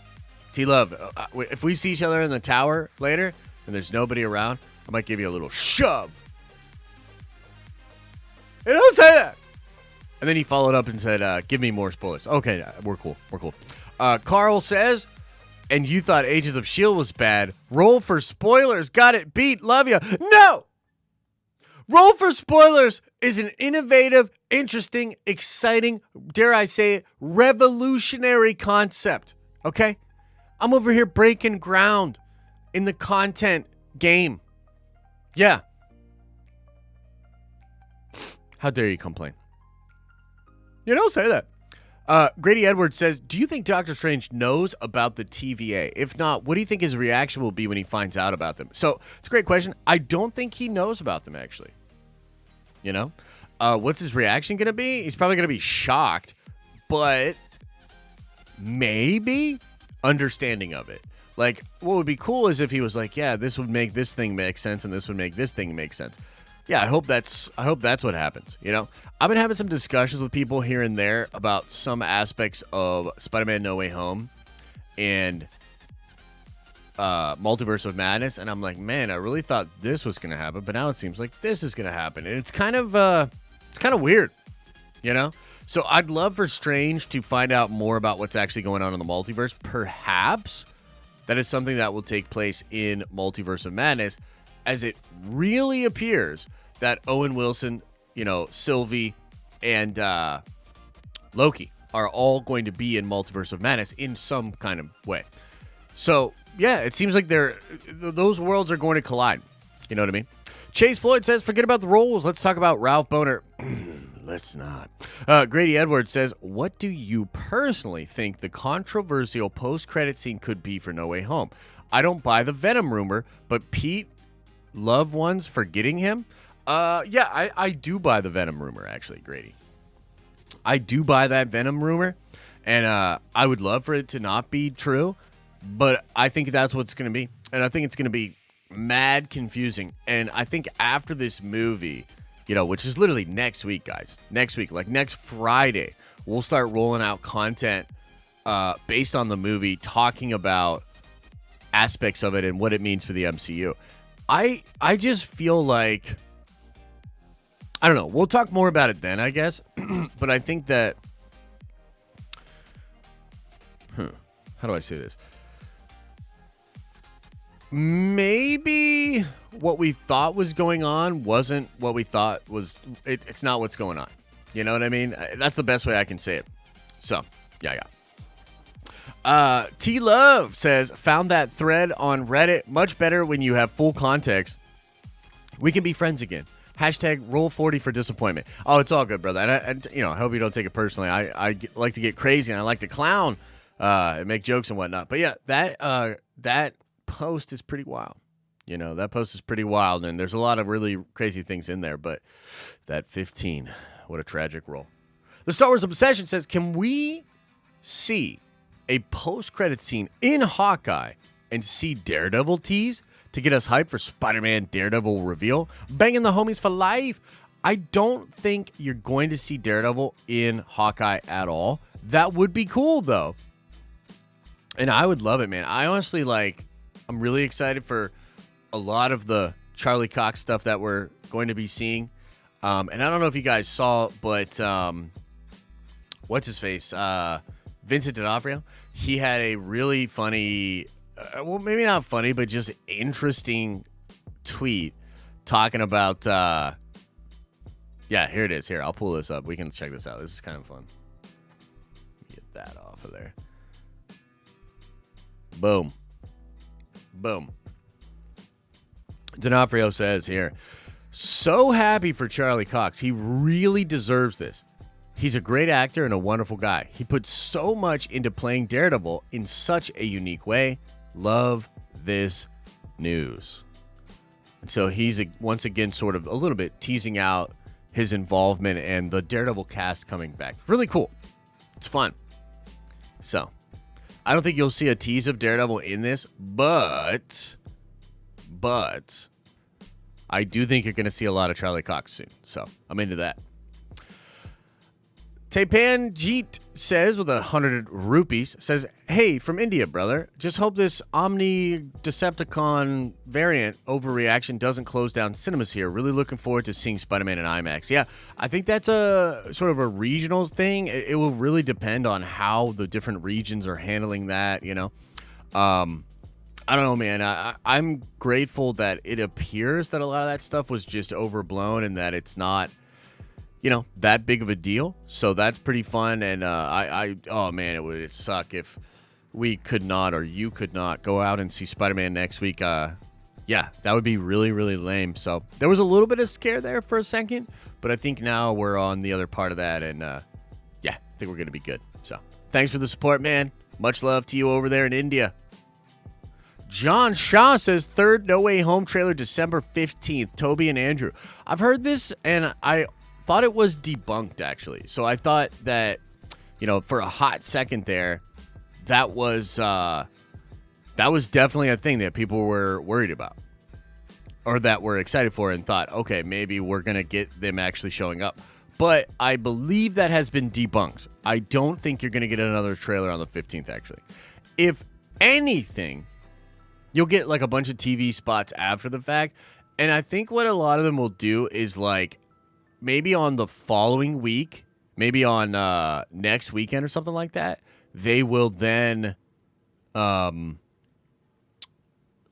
T-Love, if we see each other in the tower later and there's nobody around, I might give you a little shove. Hey, don't say that. And then he followed up and said, give me more spoilers. Okay, we're cool. Carl says, and you thought Agents of S.H.I.E.L.D. was bad. Roll for spoilers. Got it beat. Love you. No! Roll for spoilers is an innovative, interesting, exciting, dare I say it, revolutionary concept. Okay? I'm over here breaking ground in the content game. Yeah. How dare you complain? You don't say that. Grady Edwards says, do you think Doctor Strange knows about the TVA? If not, what do you think his reaction will be when he finds out about them? So, it's a great question. I don't think he knows about them, actually. You know? What's his reaction going to be? He's probably going to be shocked, but maybe understanding of it. Like, what would be cool is if he was like, yeah, this would make this thing make sense, and this would make this thing make sense. Yeah, I hope that's what happens. You know, I've been having some discussions with people here and there about some aspects of Spider-Man No Way Home and Multiverse of Madness, and I'm like, man, I really thought this was going to happen, but now it seems like this is going to happen, and it's kind of weird, you know. So I'd love for Strange to find out more about what's actually going on in the multiverse. Perhaps that is something that will take place in Multiverse of Madness, as it really appears that Owen Wilson, you know, Sylvie, and Loki are all going to be in Multiverse of Madness in some kind of way. So, yeah, it seems like those worlds are going to collide. You know what I mean? Chase Floyd says, forget about the roles. Let's talk about Ralph Boner. Let's not. Grady Edwards says, what do you personally think the controversial post-credit scene could be for No Way Home? I don't buy the Venom rumor, but Pete loved ones forgetting him. Yeah, I do buy the Venom rumor, actually, Grady. I do buy that Venom rumor, and I would love for it to not be true, but I think that's what it's going to be, and I think it's going to be mad confusing, and I think after this movie, you know, which is literally next week, guys, next week, like next Friday, we'll start rolling out content based on the movie, talking about aspects of it and what it means for the MCU. I just feel like, I don't know. We'll talk more about it then, I guess. But I think that, how do I say this? Maybe what we thought was going on wasn't what we thought was. It's not what's going on. You know what I mean? That's the best way I can say it. So, yeah. T-Love says, found that thread on Reddit. Much better when you have full context. We can be friends again. Hashtag roll 40 for disappointment. Oh, it's all good, brother. And you know, I hope you don't take it personally. I like to get crazy and I like to clown and make jokes and whatnot. But yeah, that post is pretty wild. You know, that post is pretty wild, and there's a lot of really crazy things in there. But that 15, what a tragic roll. The Star Wars Obsession says, can we see a post-credit scene in Hawkeye and see Daredevil tease to get us hyped for Spider-Man Daredevil reveal? Banging the homies for life. I don't think you're going to see Daredevil in Hawkeye at all. That would be cool, though. And I would love it, man. I honestly, I'm really excited for a lot of the Charlie Cox stuff that we're going to be seeing. And I don't know if you guys saw, but what's his face? Vincent D'Onofrio. He had a really funny well, maybe not funny, but just interesting tweet talking about, yeah, here it is. Here, I'll pull this up. We can check this out. This is kind of fun. Get that off of there. Boom. Boom. D'Onofrio says here, so happy for Charlie Cox. He really deserves this. He's a great actor and a wonderful guy. He put so much into playing Daredevil in such a unique way. Love this news. And so he's once again sort of a little bit teasing out his involvement and the Daredevil cast coming back. Really cool. It's fun. So, I don't think you'll see a tease of Daredevil in this, but I do think you're going to see a lot of Charlie Cox soon. So, I'm into that. Taipan Jeet says, with 100 rupees, says, hey, from India, brother. Just hope this Omni Decepticon variant overreaction doesn't close down cinemas here. Really looking forward to seeing Spider-Man in IMAX. Yeah, I think that's a sort of a regional thing. It will really depend on how the different regions are handling that, you know. I don't know, man. I'm grateful that it appears that a lot of that stuff was just overblown and that it's not, you know, that big of a deal. So that's pretty fun. And oh man, it would suck if we could not, or you could not, go out and see Spider-Man next week. Yeah, that would be really, really lame. So there was a little bit of scare there for a second, but I think now we're on the other part of that. And yeah, I think we're going to be good. So thanks for the support, man. Much love to you over there in India. John Shaw says, third No Way Home trailer, December 15th. Toby and Andrew. I've heard this, and I thought it was debunked, actually. So I thought that, you know, for a hot second there, that was definitely a thing that people were worried about, or that were excited for, and thought, okay, maybe we're going to get them actually showing up. But I believe that has been debunked. I don't think you're going to get another trailer on the 15th, actually. If anything, you'll get like a bunch of TV spots after the fact. And I think what a lot of them will do is like, maybe on the following week, maybe on next weekend or something like that, they will then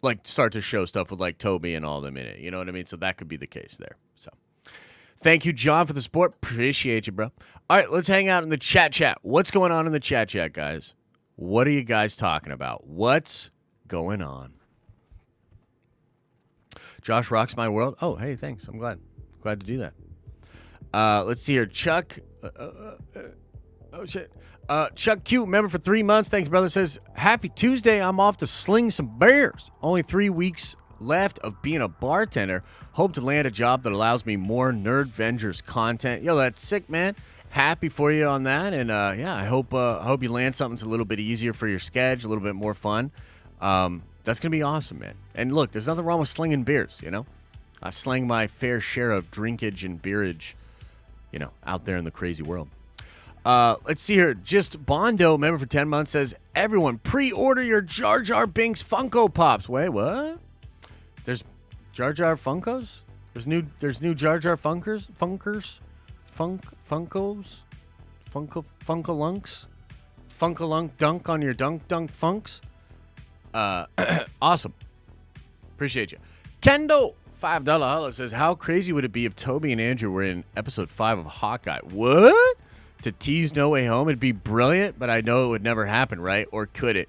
like start to show stuff with like Toby and all them in it. You know what I mean? So that could be the case there. So thank you, John, for the support. Appreciate you, bro. All right, let's hang out in the chat. What's going on in the chat, guys? What are you guys talking about? What's going on? Josh rocks my world. Oh, hey, thanks. I'm glad to do that. Let's see here. Chuck. Oh, shit. Chuck Q, member for 3 months. Thanks, brother. Says, happy Tuesday. I'm off to sling some bears. Only 3 weeks left of being a bartender. Hope to land a job that allows me more Nerd Vengers content. Yo, that's sick, man. Happy for you on that. And, yeah, I hope you land something that's a little bit easier for your schedule, a little bit more fun. That's going to be awesome, man. And look, there's nothing wrong with slinging beers, you know? I've slung my fair share of drinkage and beerage, you know, out there in the crazy world. Let's see here. Just Bondo, member for 10 months, says, everyone, pre-order your Jar Jar Binks Funko Pops. Wait, what? There's Jar Jar Funkos? There's new Jar Jar Funkos? Funkalunks? Funkalunk dunk on your dunk funks? Awesome. Appreciate you. Kendo, $5 holla, says, how crazy would it be if Toby and Andrew were in episode 5 of Hawkeye? What? To tease No Way Home? It'd be brilliant, but I know it would never happen, right? Or could it?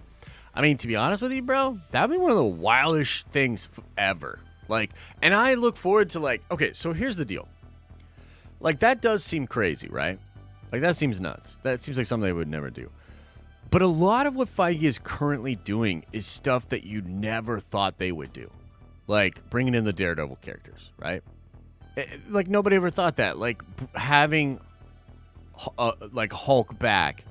I mean, to be honest with you, bro, that'd be one of the wildest things ever. Like, and I look forward to, like, okay, so here's the deal. Like, that does seem crazy, right? Like, that seems nuts. That seems like something they would never do. But a lot of what Feige is currently doing is stuff that you never thought they would do. Like, bringing in the Daredevil characters, right? Like, nobody ever thought that. Like, having, like, Hulk back.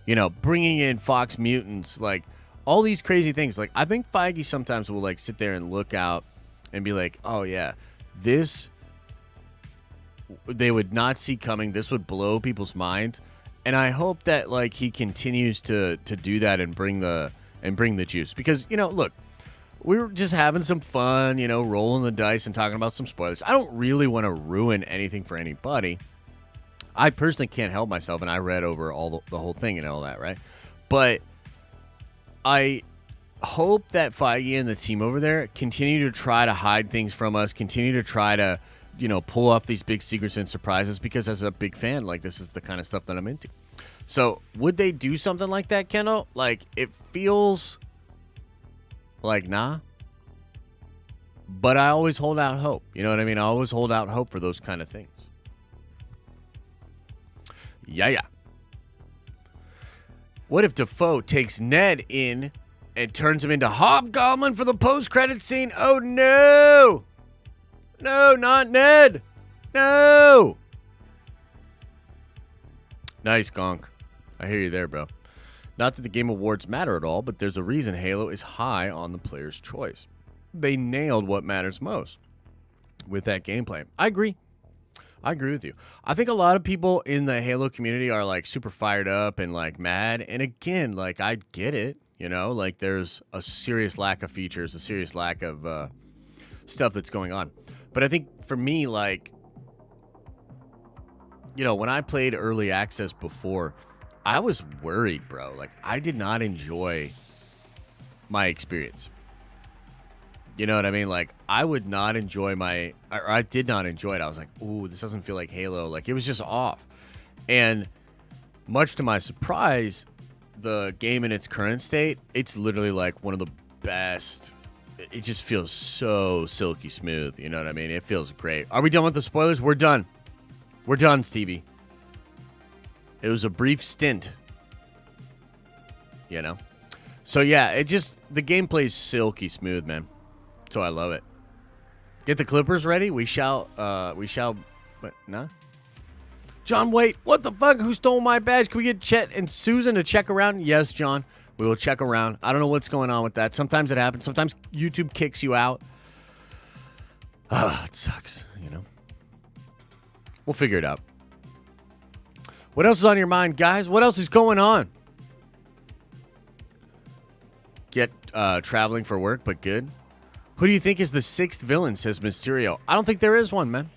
You know, bringing in Fox Mutants. Like, all these crazy things. Like, I think Feige sometimes will, like, sit there and look out and be like, oh, yeah, this they would not see coming. This would blow people's minds. And I hope that, like, he continues to do that and bring the juice. Because, you know, look, we were just having some fun, you know, rolling the dice and talking about some spoilers. I don't really want to ruin anything for anybody. I personally can't help myself, and I read over all the whole thing and all that, right? But I hope that Feige and the team over there continue to try to hide things from us, continue to try to, pull off these big secrets and surprises, because as a big fan, like, this is the kind of stuff that I'm into. So would they do something like that, Kendall? Like, it feels like nah. But I always hold out hope. You know what I mean? I always hold out hope for those kind of things. Yeah. What if Dafoe takes Ned in and turns him into Hobgoblin for the post-credit scene? Oh, no! No, not Ned! No! Nice, Gonk. I hear you there, bro. Not that the Game Awards matter at all, but there's a reason Halo is high on the player's choice. They nailed what matters most with that gameplay. I agree with you. I think a lot of people in the Halo community are like super fired up and like mad. And again, like, I get it, like there's a serious lack of features, a serious lack of stuff that's going on. But I think for me, like, when I played early access before, I was worried, bro. Like, I did not enjoy my experience. You know what I mean? Like, I would not enjoy I did not enjoy it. I was like, ooh, this doesn't feel like Halo. Like, it was just off. And much to my surprise, the game in its current state, it's literally like one of the best. It just feels so silky smooth. You know what I mean? It feels great. Are we done with the spoilers? We're done. We're done, Stevie. It was a brief stint. So, yeah, the gameplay's silky smooth, man. So I love it. Get the Clippers ready. We shall, what, nah? John, wait, what the fuck? Who stole my badge? Can we get Chet and Susan to check around? Yes, John, we will check around. I don't know what's going on with that. Sometimes it happens. Sometimes YouTube kicks you out. It sucks, We'll figure it out. What else is on your mind, guys? What else is going on? Get traveling for work, but good. Who do you think is the sixth villain, says Mysterio? I don't think there is one, man.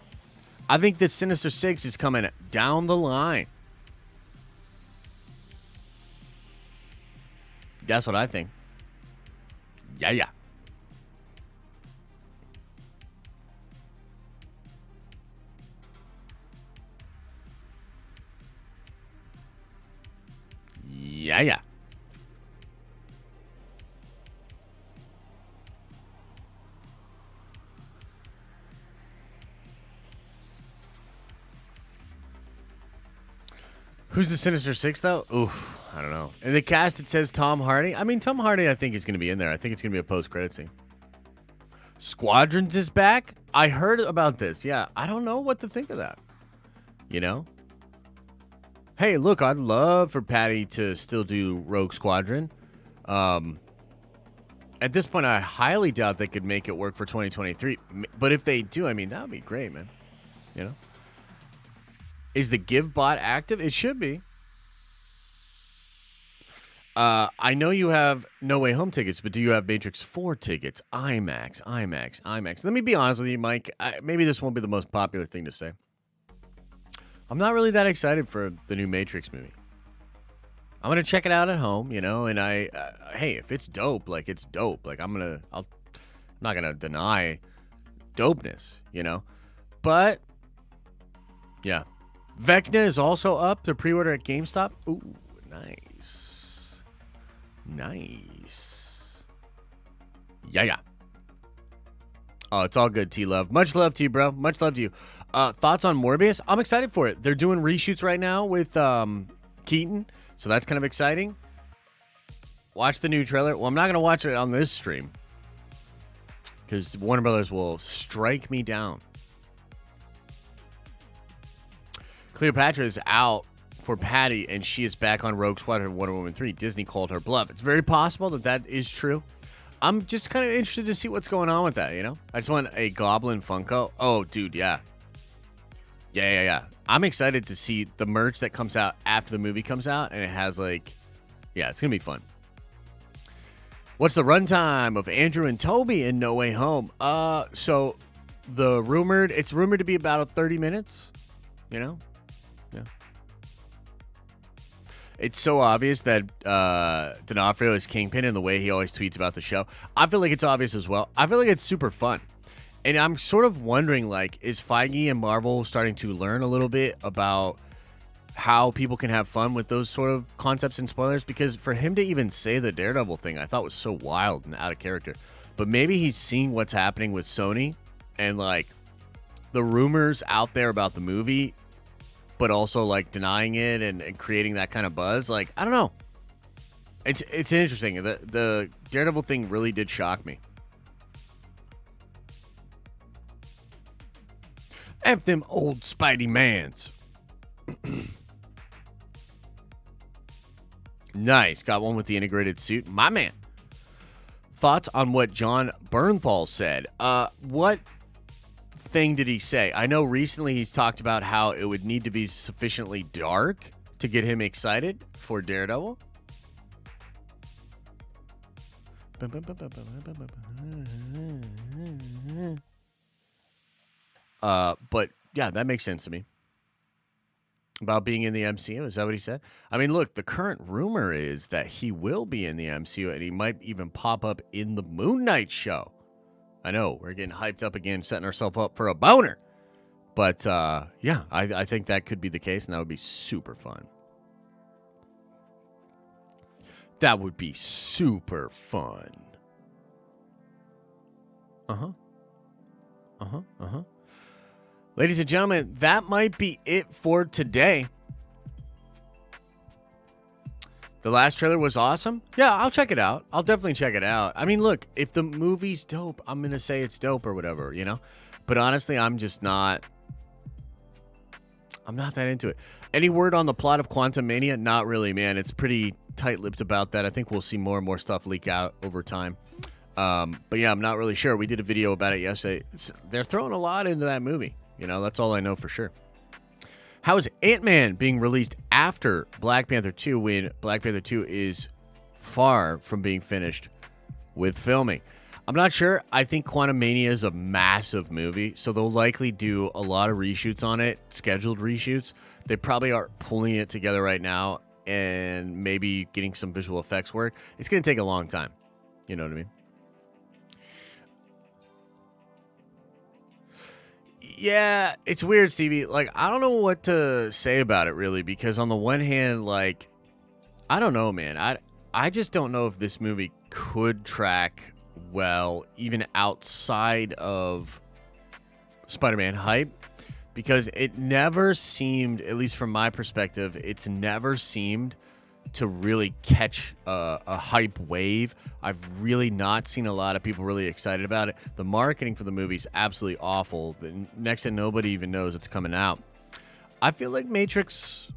I think that Sinister Six is coming down the line. That's what I think. Yeah. Yeah. Who's the Sinister Six, though? Oof, I don't know. In the cast, it says Tom Hardy. I mean, Tom Hardy, I think, is going to be in there. I think it's going to be a post-credit scene. Squadrons is back? I heard about this. Yeah, I don't know what to think of that. Hey, look, I'd love for Patty to still do Rogue Squadron. At this point, I highly doubt they could make it work for 2023. But if they do, I mean, that would be great, man. Is the Give bot active? It should be. I know you have No Way Home tickets, but do you have Matrix 4 tickets? IMAX. Let me be honest with you, Mike. Maybe this won't be the most popular thing to say. I'm not really that excited for the new Matrix movie. I'm going to check it out at home, and hey, if it's dope, like, it's dope. Like, I'm not going to deny dopeness, But, yeah. Vecna is also up to pre-order at GameStop. Ooh, nice. Yeah. Oh, it's all good, T-Love. Much love to you, bro. Much love to you. Thoughts on Morbius? I'm excited for it. They're doing reshoots right now with Keaton, so that's kind of exciting. Watch the new trailer. Well, I'm not going to watch it on this stream because Warner Brothers will strike me down. Cleopatra is out for Patty, and she is back on Rogue Squadron Wonder Woman 3. Disney called her bluff. It's very possible that is true. I'm just kind of interested to see what's going on with that, I just want a Goblin Funko. Oh, dude, yeah. Yeah. I'm excited to see the merch that comes out after the movie comes out, and it has, like, yeah, it's going to be fun. What's the runtime of Andrew and Toby in No Way Home? So it's rumored to be about 30 minutes, Yeah. It's so obvious that D'Onofrio is Kingpin in the way he always tweets about the show. I feel like it's obvious as well. I feel like it's super fun. And I'm sort of wondering, like, is Feige and Marvel starting to learn a little bit about how people can have fun with those sort of concepts and spoilers? Because for him to even say the Daredevil thing, I thought was so wild and out of character. But maybe he's seeing what's happening with Sony and, like, the rumors out there about the movie, but also, like, denying it and creating that kind of buzz. Like, I don't know. It's interesting. The Daredevil thing really did shock me. F them old Spidey mans. Nice. Got one with the integrated suit. My man. Thoughts on what John Bernthal said? What thing did he say? I know recently he's talked about how it would need to be sufficiently dark to get him excited for Daredevil. But yeah, that makes sense to me. About being in the MCU, is that what he said? I mean, look, the current rumor is that he will be in the MCU and he might even pop up in the Moon Knight show. I know, we're getting hyped up again, setting ourselves up for a boner. But yeah, I think that could be the case, and that would be super fun. That would be super fun. Ladies and gentlemen, that might be it for today. The last trailer was awesome. Yeah, I'll check it out. I'll definitely check it out. I mean, look, if the movie's dope, I'm going to say it's dope or whatever, you know? But honestly, I'm not that into it. Any word on the plot of Quantum Mania? Not really, man. It's pretty tight-lipped about that. I think we'll see more and more stuff leak out over time. But yeah, I'm not really sure. We did a video about it yesterday. They're throwing a lot into that movie. You know, that's all I know for sure. How is Ant-Man being released after Black Panther 2 when Black Panther 2 is far from being finished with filming? I'm not sure. I think Quantumania is a massive movie, so they'll likely do a lot of reshoots on it, scheduled reshoots. They probably are pulling it together right now and maybe getting some visual effects work. It's going to take a long time. You know what I mean? Yeah, it's weird, Stevie. Like, I don't know what to say about it, really, because on the one hand, like, I don't know, man. I just don't know if this movie could track well, even outside of Spider-Man hype, because it never seemed, at least from my perspective, it's never seemed to really catch a hype wave. I've really not seen a lot of people really excited about it. The marketing for the movie is absolutely awful. Next to nobody even knows it's coming out. I feel like Matrix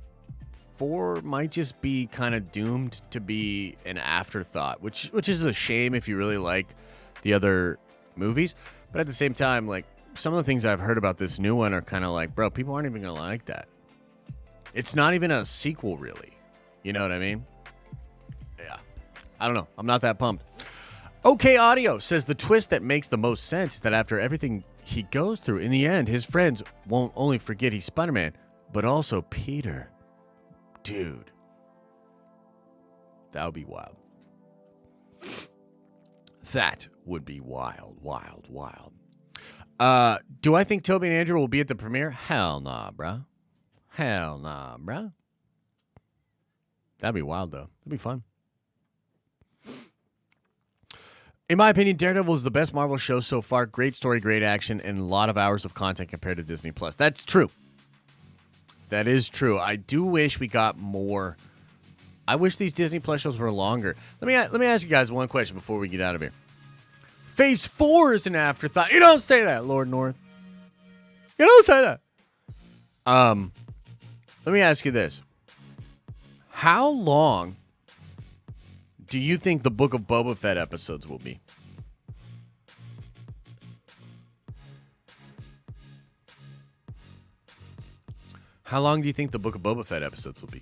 4 might just be kind of doomed to be an afterthought, which is a shame if you really like the other movies. But at the same time, like, some of the things I've heard about this new one are kind of like, bro, people aren't even going to like that. It's not even a sequel, really. You know what I mean? Yeah. I don't know. I'm not that pumped. OK Audio says the twist that makes the most sense is that after everything he goes through, in the end, his friends won't only forget he's Spider-Man, but also Peter. Dude. That would be wild. That would be wild, wild, wild. Do I think Toby and Andrew will be at the premiere? Hell nah, bro. Hell nah, bro. That'd be wild, though. That'd be fun. In my opinion, Daredevil is the best Marvel show so far. Great story, great action, and a lot of hours of content compared to Disney+. That's true. That is true. I do wish we got more. I wish these Disney Plus shows were longer. Let me ask you guys one question before we get out of here. Phase 4 is an afterthought. You don't say that, Lord North. You don't say that. Let me ask you this. How long do you think the Book of Boba Fett episodes will be? How long do you think the Book of Boba Fett episodes will be?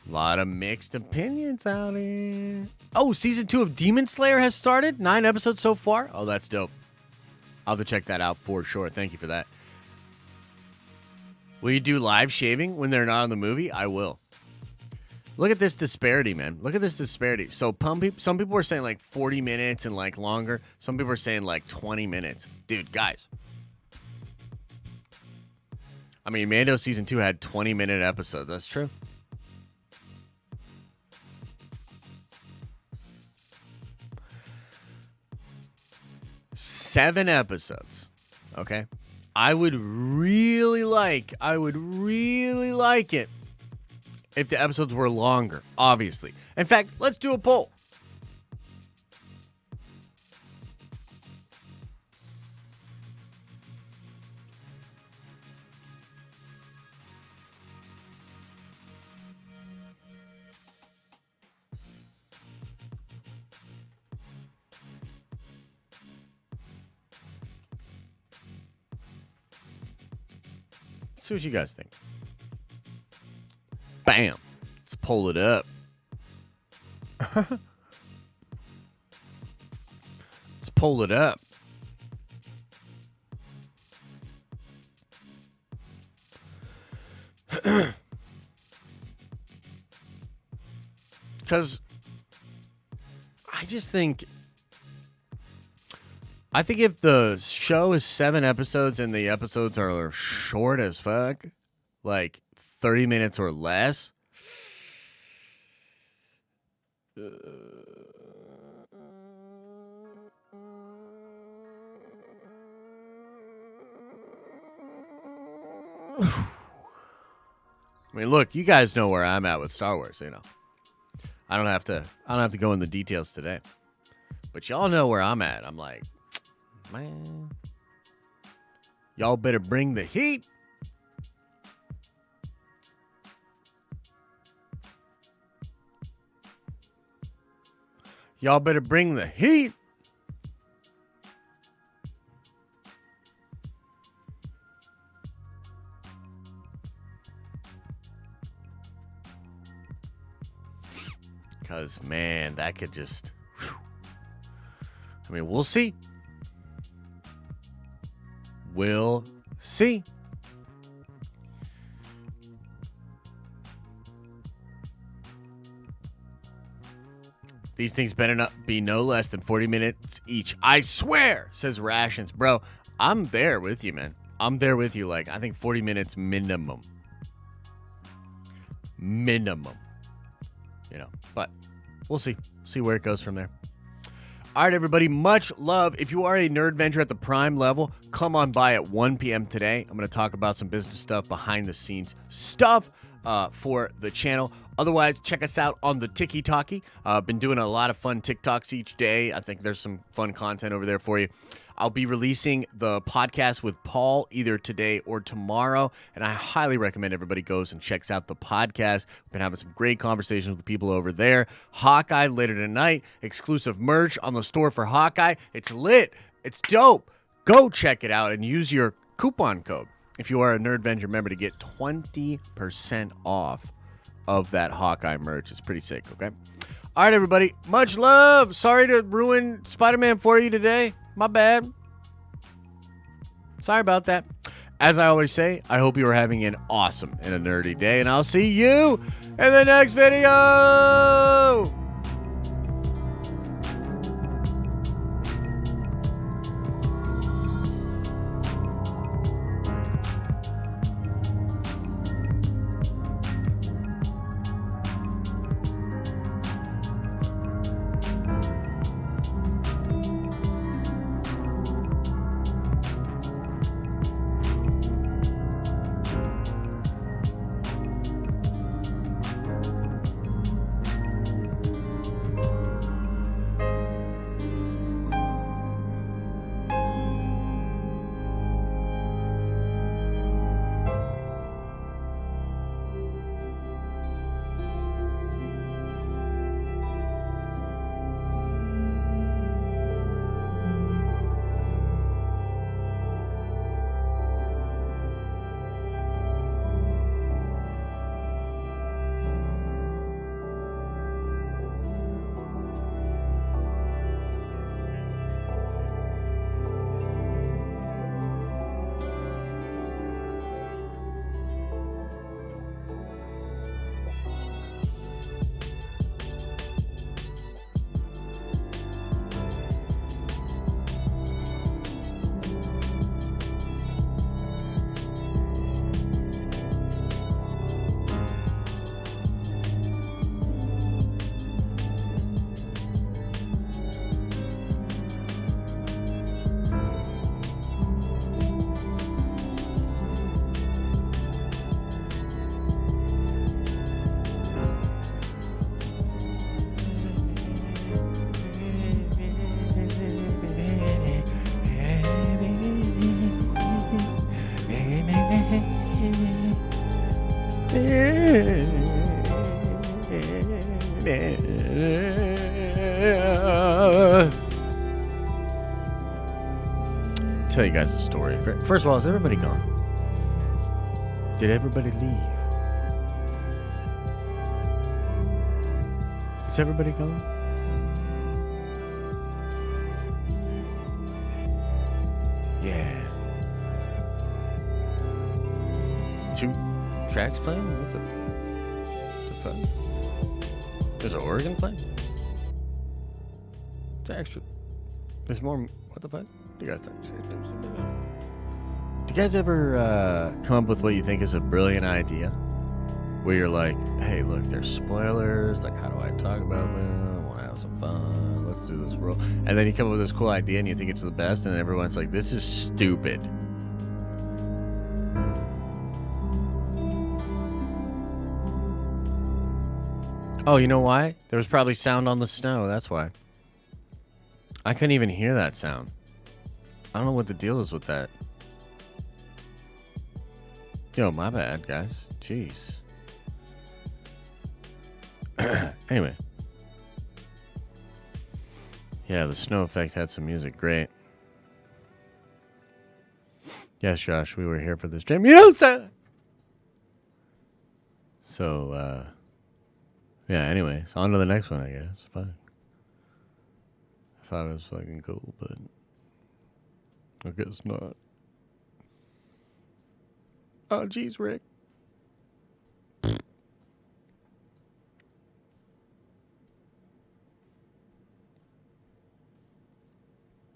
A lot of mixed opinions out here. Oh, season 2 of Demon Slayer has started. 9 episodes so far. Oh, that's dope. I'll have to check that out for sure. Thank you for that. Will you do live shaving when they're not in the movie? I will. Look at this disparity, man. Look at this disparity. So some people were saying like 40 minutes and like longer. Some people are saying like 20 minutes. Dude, guys. I mean, Mando season 2 had 20-minute episodes. That's true. Seven episodes. Okay. I would really like it if the episodes were longer, obviously. In fact, let's do a poll. See what you guys think. Bam. Let's pull it up. Let's pull it up. Because I think if the show is 7 episodes and the episodes are short as fuck, like 30 minutes or less, I mean, look, you guys know where I'm at with Star Wars, you know. I don't have to go in the details today. But y'all know where I'm at. I'm like, man, y'all better bring the heat. Y'all better bring the heat. Because, man, that could just... Whew. I mean, we'll see. We'll see. These things better not be no less than 40 minutes each. I swear, says Rations. Bro, I'm there with you, man. I'm there with you. Like, I think 40 minutes minimum. Minimum. You know, but we'll see. See where it goes from there. All right, everybody, much love. If you are a Nerdventure at the Prime level, come on by at 1 p.m. today. I'm going to talk about some business stuff, behind-the-scenes stuff for the channel. Otherwise, check us out on the Tiki-Talkie. Been doing a lot of fun TikToks each day. I think there's some fun content over there for you. I'll be releasing the podcast with Paul either today or tomorrow, and I highly recommend everybody goes and checks out the podcast. We've been having some great conversations with the people over there. Hawkeye later tonight, exclusive merch on the store for Hawkeye. It's lit. It's dope. Go check it out and use your coupon code if you are a Nerdventure member to get 20% off of that Hawkeye merch. It's pretty sick, okay? All right, everybody. Much love. Sorry to ruin Spider-Man for you today. My bad. Sorry about that. As I always say, I hope you are having an awesome and a nerdy day, and I'll see you in the next video. Tell you guys a story. First of all, is everybody gone? Did everybody leave? Is everybody gone? Yeah. 2 tracks playing? What the fuck? There's an organ playing? It's extra. There's more. What the fuck? Do you guys ever come up with what you think is a brilliant idea? Where you're like, hey, look, there's spoilers. Like, how do I talk about them? I want to have some fun. Let's do this role. And then you come up with this cool idea and you think it's the best, and everyone's like, this is stupid. Oh, you know why? There was probably sound on the snow. That's why. I couldn't even hear that sound. I don't know what the deal is with that. Yo, my bad, guys. Jeez. Anyway. Yeah, the snow effect had some music. Great. Yes, Josh, we were here for this stream. You know, so, yeah, anyway. So on to the next one, I guess. Fine. I thought it was fucking cool, but I guess not. Oh, geez, Rick.